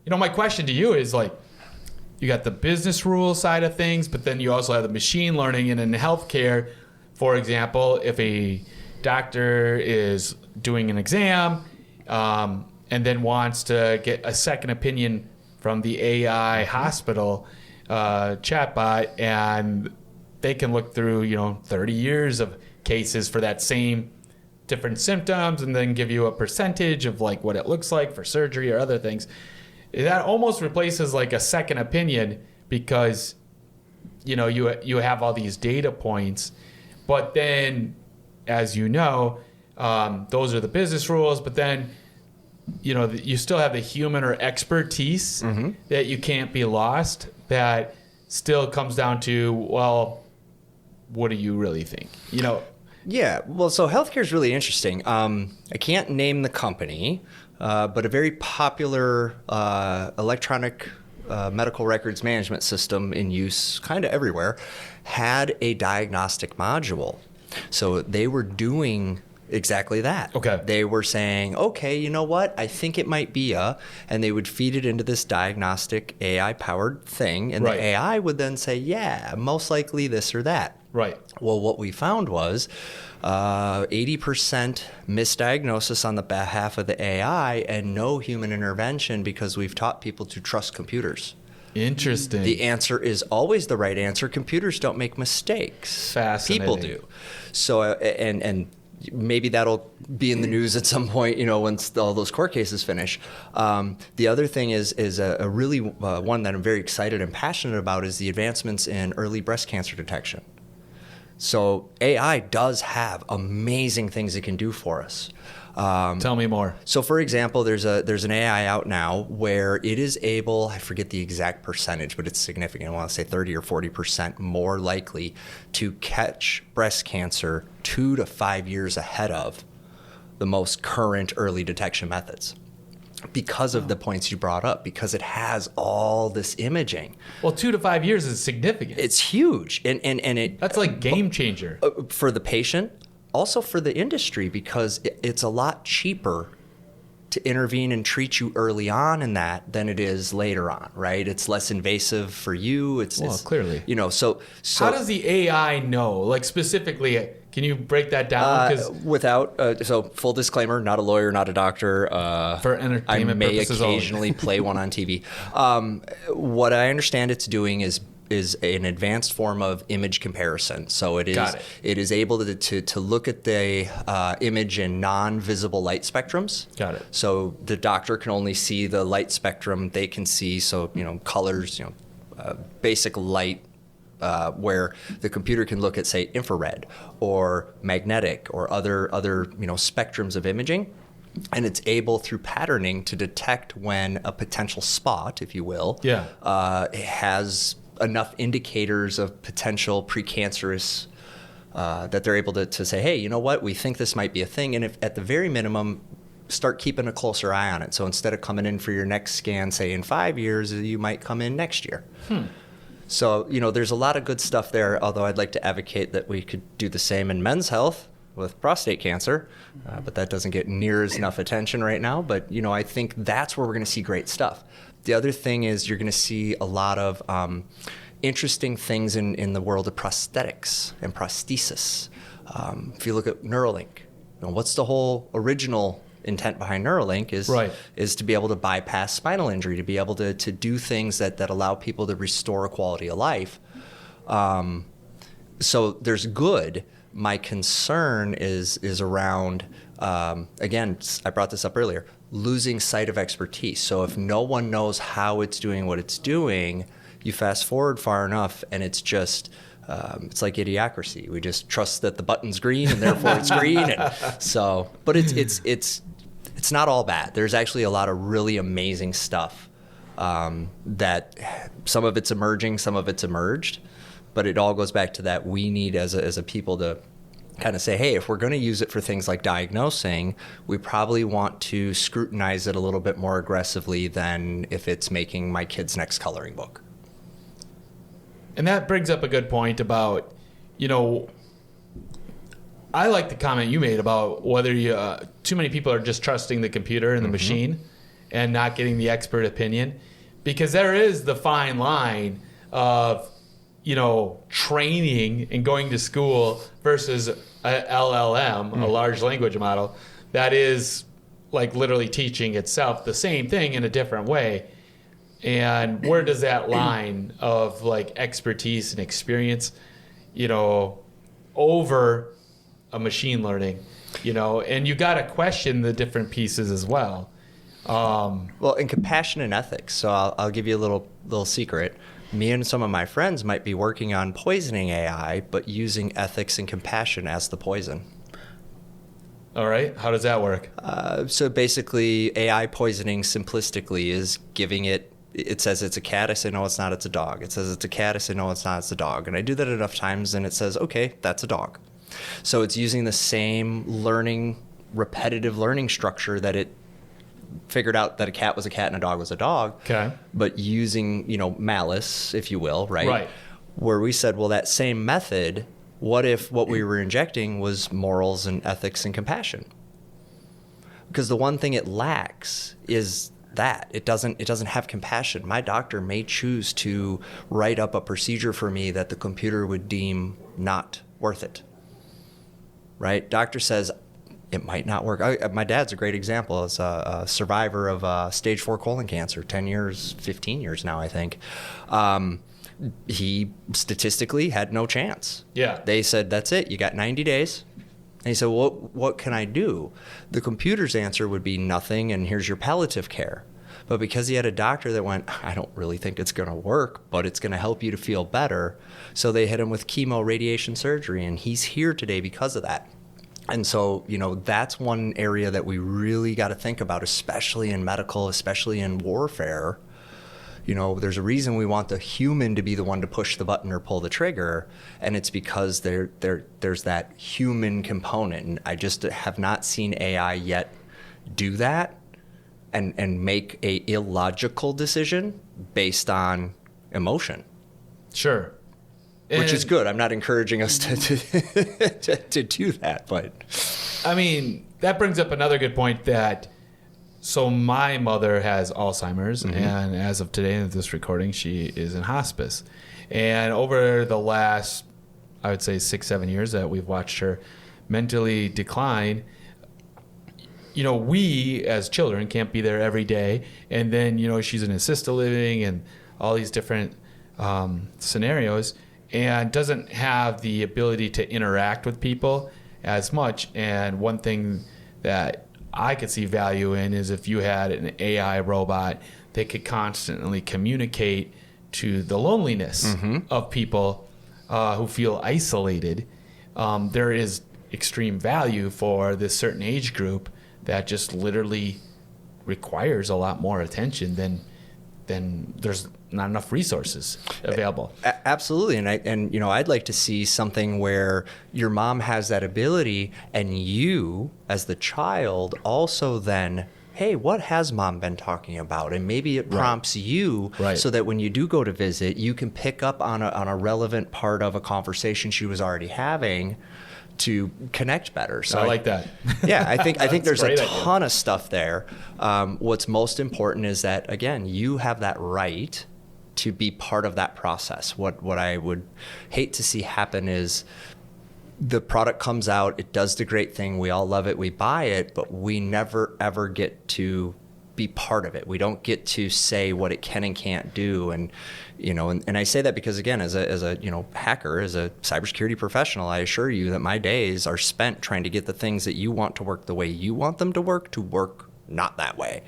[SPEAKER 1] My question to you is you got the business rule side of things, but then you also have the machine learning. And in healthcare, for example, if a doctor is doing an exam and then wants to get a second opinion from the AI hospital chatbot, and they can look through 30 years of cases for that same different symptoms and then give you a percentage of what it looks like for surgery or other things. That almost replaces a second opinion because you have all these data points, but then as those are the business rules, but then you still have the human or expertise that you can't be lost. That still comes down to, well, what do you really think?
[SPEAKER 2] Yeah, well, so healthcare is really interesting. I can't name the company, but a very popular electronic medical records management system in use kind of everywhere had a diagnostic module. So they were doing exactly that.
[SPEAKER 1] Okay.
[SPEAKER 2] They were saying, okay, you know what? I think it might be and they would feed it into this diagnostic AI-powered thing, and the AI would then say, yeah, most likely this or that.
[SPEAKER 1] Right.
[SPEAKER 2] Well, what we found was 80% misdiagnosis on the behalf of the AI and no human intervention because we've taught people to trust computers.
[SPEAKER 1] Interesting.
[SPEAKER 2] The answer is always the right answer. Computers don't make mistakes.
[SPEAKER 1] Fascinating.
[SPEAKER 2] People do. So, and maybe that'll be in the news at some point, once all those court cases finish. The other thing is a really one that I'm very excited and passionate about is the advancements in early breast cancer detection. So AI does have amazing things it can do for us.
[SPEAKER 1] Tell me more.
[SPEAKER 2] So, for example, there's an AI out now where it is able, I forget the exact percentage, but it's significant. I want to say 30 or 40% more likely to catch breast cancer 2 to 5 years ahead of the most current early detection methods. Because of the points you brought up, because it has all this imaging.
[SPEAKER 1] Well, 2 to 5 years is significant.
[SPEAKER 2] It's huge. And it
[SPEAKER 1] that's game changer.
[SPEAKER 2] For the patient, also for the industry, because it's a lot cheaper to intervene and treat you early on in that than it is later on, right? It's less invasive for you. It's
[SPEAKER 1] clearly.
[SPEAKER 2] So
[SPEAKER 1] how does the AI know? Specifically, can you break that down?
[SPEAKER 2] So full disclaimer, not a lawyer, not a doctor.
[SPEAKER 1] For entertainment
[SPEAKER 2] I may
[SPEAKER 1] purposes
[SPEAKER 2] occasionally play one on TV. What I understand it's doing is an advanced form of image comparison. So it is able to look at the image in non-visible light spectrums.
[SPEAKER 1] Got it.
[SPEAKER 2] So the doctor can only see the light spectrum they can see. So colors, basic light. Where the computer can look at, say, infrared or magnetic or other spectrums of imaging, and it's able through patterning to detect when a potential spot, if you will, has enough indicators of potential precancerous that they're able to say, hey, you know what, we think this might be a thing, and if at the very minimum, start keeping a closer eye on it. So instead of coming in for your next scan, say in 5 years, you might come in next year. So, there's a lot of good stuff there, although I'd like to advocate that we could do the same in men's health with prostate cancer, but that doesn't get near as enough attention right now. But, I think that's where we're going to see great stuff. The other thing is you're going to see a lot of interesting things in the world of prosthetics and prosthesis. If you look at Neuralink, what's the whole original intent behind Neuralink is to be able to bypass spinal injury, to be able to do things that allow people to restore a quality of life. So there's good. My concern is around, again, I brought this up earlier, losing sight of expertise. So if no one knows how it's doing what it's doing, you fast forward far enough and it's just, it's like idiocracy. We just trust that the button's green and therefore it's green. And so, but it's it's not all bad. There's actually a lot of really amazing stuff that some of it's emerging, some of it's emerged, but it all goes back to that we need as a people to kind of say, hey, if we're going to use it for things like diagnosing, we probably want to scrutinize it a little bit more aggressively than if it's making my kid's next coloring book.
[SPEAKER 1] And that brings up a good point about, I like the comment you made about whether too many people are just trusting the computer and the machine and not getting the expert opinion, because there is the fine line of, training and going to school versus a LLM, a large language model, that is like literally teaching itself the same thing in a different way. And where does that line of like expertise and experience, over a machine learning, and you got to question the different pieces as well.
[SPEAKER 2] Well, in compassion and ethics, so I'll give you a little secret. Me and some of my friends might be working on poisoning AI, but using ethics and compassion as the poison.
[SPEAKER 1] All right. How does that work?
[SPEAKER 2] So basically, AI poisoning simplistically is giving it says it's a cat, I say, no, it's not, it's a dog. It says it's a cat, I say, no, it's not, it's a dog. And I do that enough times, and it says, okay, that's a dog. So it's using the same repetitive learning structure that it figured out that a cat was a cat and a dog was a dog.
[SPEAKER 1] Okay.
[SPEAKER 2] But using, malice, if you will, right?
[SPEAKER 1] Right.
[SPEAKER 2] Where we said, well, that same method, what if what we were injecting was morals and ethics and compassion? Because the one thing it lacks is that it doesn't have compassion. My doctor may choose to write up a procedure for me that the computer would deem not worth it. Right? Doctor says it might not work. My dad's a great example. As a survivor of stage 4 colon cancer, 10 years, 15 years now, I think. He statistically had no chance.
[SPEAKER 1] Yeah.
[SPEAKER 2] They said, that's it. You got 90 days. And he said, well, what can I do? The computer's answer would be nothing, and here's your palliative care. But because he had a doctor that went, I don't really think it's going to work, but it's going to help you to feel better. So they hit him with chemo, radiation surgery, and he's here today because of that. And so, that's one area that we really got to think about, especially in medical, especially in warfare. There's a reason we want the human to be the one to push the button or pull the trigger, and it's because there's that human component. And I just have not seen AI yet do that and make a illogical decision based on emotion.
[SPEAKER 1] Sure.
[SPEAKER 2] Which is good. I'm not encouraging us to do that, but
[SPEAKER 1] I mean, that brings up another good point so my mother has Alzheimer's, and as of today in this recording, she is in hospice. And over the last, I would say 6-7 years that we've watched her mentally decline, we as children can't be there every day. And then, she's in assisted living and all these different scenarios, and doesn't have the ability to interact with people as much. And one thing that I could see value in is if you had an AI robot that could constantly communicate to the loneliness of people who feel isolated. There is extreme value for this certain age group that just literally requires a lot more attention than there's not enough resources available.
[SPEAKER 2] Absolutely. And I'd like to see something where your mom has that ability, and you as the child also then, hey, what has mom been talking about? And maybe it prompts you so that when you do go to visit, you can pick up on a relevant part of a conversation she was already having to connect better. So
[SPEAKER 1] I like that.
[SPEAKER 2] Yeah, I think there's a ton of stuff there. What's most important is that, again, you have that right to be part of that process. What I would hate to see happen is the product comes out, it does the great thing, we all love it, we buy it, but we never ever get to be part of it. We don't get to say what it can and can't do. And I say that because, again, as a hacker, as a cybersecurity professional, I assure you that my days are spent trying to get the things that you want to work the way you want them to work not that way.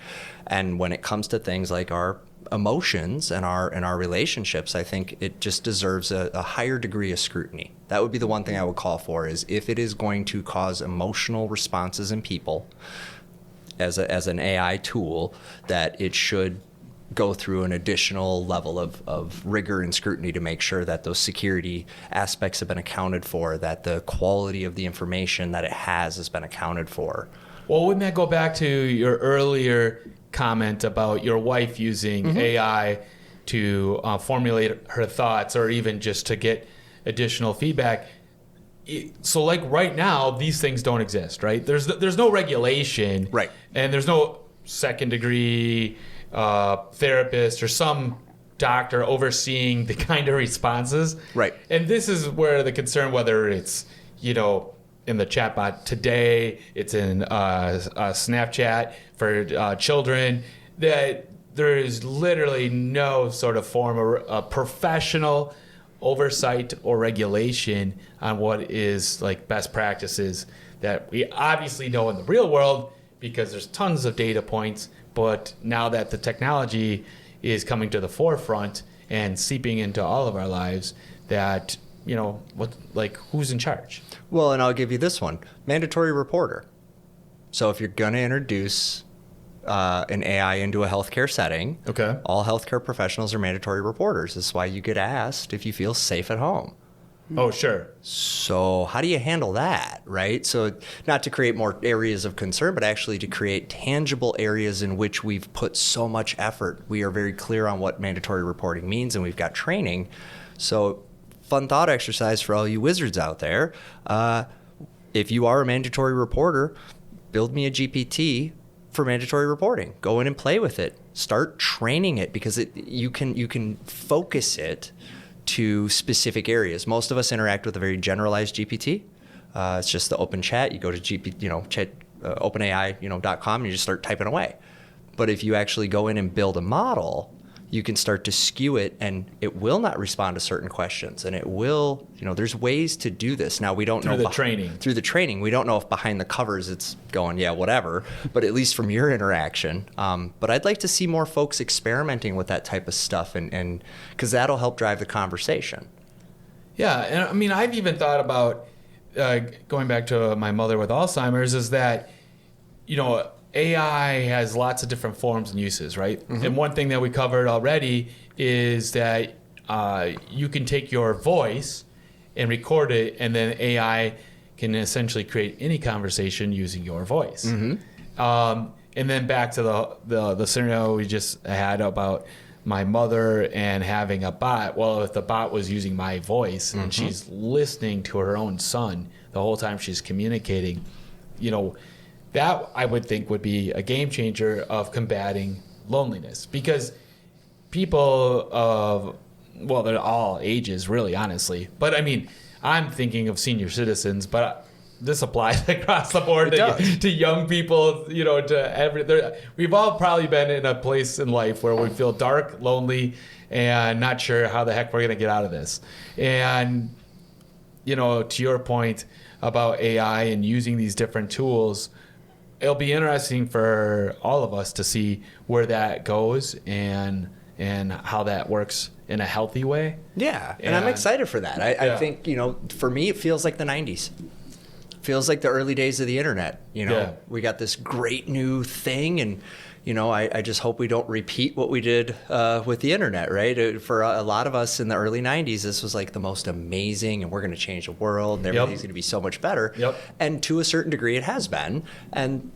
[SPEAKER 2] And when it comes to things like our emotions and our relationships, I think it just deserves a higher degree of scrutiny. That would be the one thing I would call for, is if it is going to cause emotional responses in people, as an AI tool, that it should go through an additional level of rigor and scrutiny to make sure that those security aspects have been accounted for, that the quality of the information that it has been accounted for.
[SPEAKER 1] Well, wouldn't that go back to your earlier comment about your wife using AI to formulate her thoughts, or even just to get additional feedback? So, like right now, these things don't exist, right? There's no regulation,
[SPEAKER 2] right?
[SPEAKER 1] And there's no second degree therapist or some doctor overseeing the kind of responses,
[SPEAKER 2] right?
[SPEAKER 1] And this is where the concern, whether it's in the chatbot today, it's in Snapchat for children, that there is literally no sort of form of professional oversight or regulation on what is like best practices that we obviously know in the real world, because there's tons of data points. But now that the technology is coming to the forefront and seeping into all of our lives, that who's in charge?
[SPEAKER 2] Well, and I'll give you this one: mandatory reporter. So if you're going to introduce an AI into a healthcare setting,
[SPEAKER 1] okay,
[SPEAKER 2] all healthcare professionals are mandatory reporters. This is why you get asked if you feel safe at home.
[SPEAKER 1] Oh, sure.
[SPEAKER 2] So how do you handle that, right? So not to create more areas of concern, but actually to create tangible areas in which we've put so much effort. We are very clear on what mandatory reporting means, and we've got training. So fun thought exercise for all you wizards out there. If you are a mandatory reporter, build me a GPT for mandatory reporting. Go in and play with it. Start training it, because you can focus it to specific areas. Most of us interact with a very generalized GPT. It's just the open chat. You go to openai.com and you just start typing away. But if you actually go in and build a model, you can start to skew it, and it will not respond to certain questions. And it will, there's ways to do this. Now, we don't know. Through the training. We don't know if behind the covers it's going, yeah, whatever. But at least from your interaction. But I'd like to see more folks experimenting with that type of stuff, and because that'll help drive the conversation.
[SPEAKER 1] Yeah. And I mean, I've even thought about going back to my mother with Alzheimer's, is that, AI has lots of different forms and uses, right? Mm-hmm. And one thing that we covered already is that you can take your voice and record it, and then AI can essentially create any conversation using your voice. Mm-hmm. And then back to the scenario we just had about my mother and having a bot. Well, if the bot was using my voice and she's listening to her own son the whole time she's communicating, that I would think would be a game changer of combating loneliness, because people they're all ages, really, honestly. But I mean, I'm thinking of senior citizens, but this applies across the board to young people, we've all probably been in a place in life where we feel dark, lonely, and not sure how the heck we're going to get out of this. And, to your point about AI and using these different tools, it'll be interesting for all of us to see where that goes and how that works in a healthy way.
[SPEAKER 2] Yeah, and I'm excited for that. I think, for me, it feels like the 90s. Feels like the early days of the internet. We got this great new thing, and I just hope we don't repeat what we did with the internet, right? For a lot of us in the early 90s, this was like the most amazing, and we're going to change the world, and everything's going to be so much better. Yep. And to a certain degree, it has been.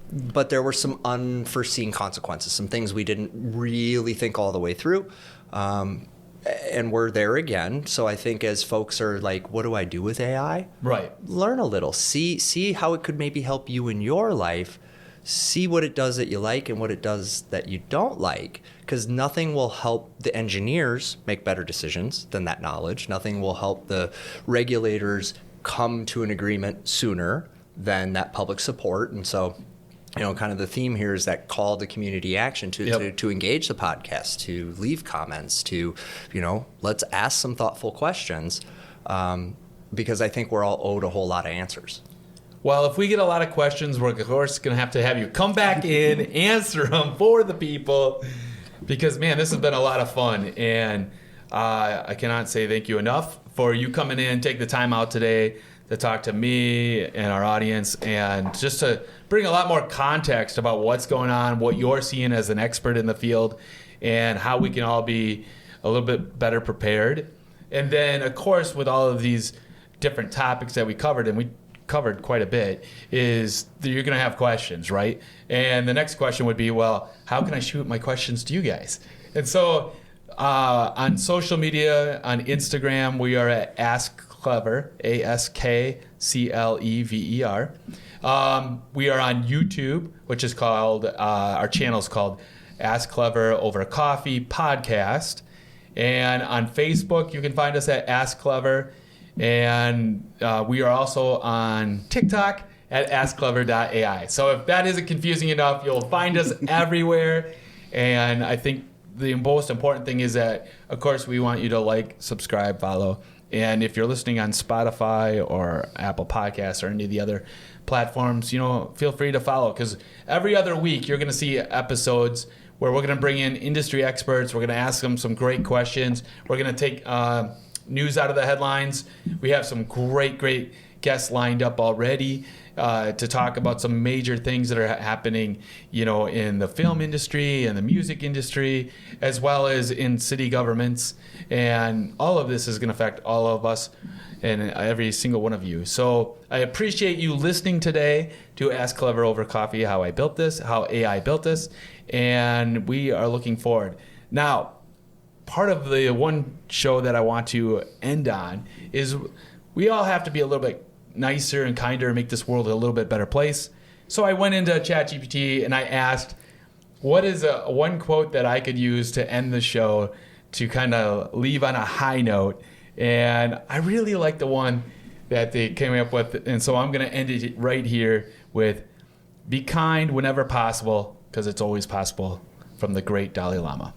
[SPEAKER 2] But there were some unforeseen consequences, some things we didn't really think all the way through. And we're there again. So I think as folks are like, what do I do with AI? Right. Learn a little. See how it could maybe help you in your life. See what it does that you like and what it does that you don't like. Because nothing will help the engineers make better decisions than that knowledge. Nothing will help the regulators come to an agreement sooner than that public support. And so, kind of the theme here is that call to community action to engage the podcast, to leave comments, to, let's ask some thoughtful questions, because I think we're all owed a whole lot of answers.
[SPEAKER 1] Well, if we get a lot of questions, we're of course going to have you come back in, answer them for the people, because, man, this has been a lot of fun. And I cannot say thank you enough for you coming in, take the time out today to talk to me and our audience, and just to bring a lot more context about what's going on, what you're seeing as an expert in the field, and how we can all be a little bit better prepared. And then, of course, with all of these different topics that we covered, and we covered quite a bit, is that you're going to have questions, right? And the next question would be, well, how can I shoot my questions to you guys? And so on social media, on Instagram, we are at askClever, askClever. We are on YouTube, which is called, our channel is called askClever-Over-Coffee-Podcast. And on Facebook, you can find us at askClever. And we are also on TikTok at askClever.ai. So if that isn't confusing enough, you'll find us everywhere. And I think the most important thing is that, of course, we want you to like, subscribe, follow. And if you're listening on Spotify or Apple Podcasts or any of the other platforms, feel free to follow, because every other week you're going to see episodes where we're going to bring in industry experts. We're going to ask them some great questions. We're going to take news out of the headlines. We have some great guests lined up already to talk about some major things that are happening, in the film industry and the music industry, as well as in city governments. And all of this is going to affect all of us and every single one of you. So I appreciate you listening today to Ask Clever Over Coffee, how I built this, how AI built this, and we are looking forward. Now, part of the one show that I want to end on is we all have to be a little bit nicer and kinder and make this world a little bit better place. So I went into ChatGPT and I asked, what is one quote that I could use to end the show to kind of leave on a high note? And I really like the one that they came up with. And so I'm going to end it right here with, be kind whenever possible, because it's always possible, from the great Dalai Lama.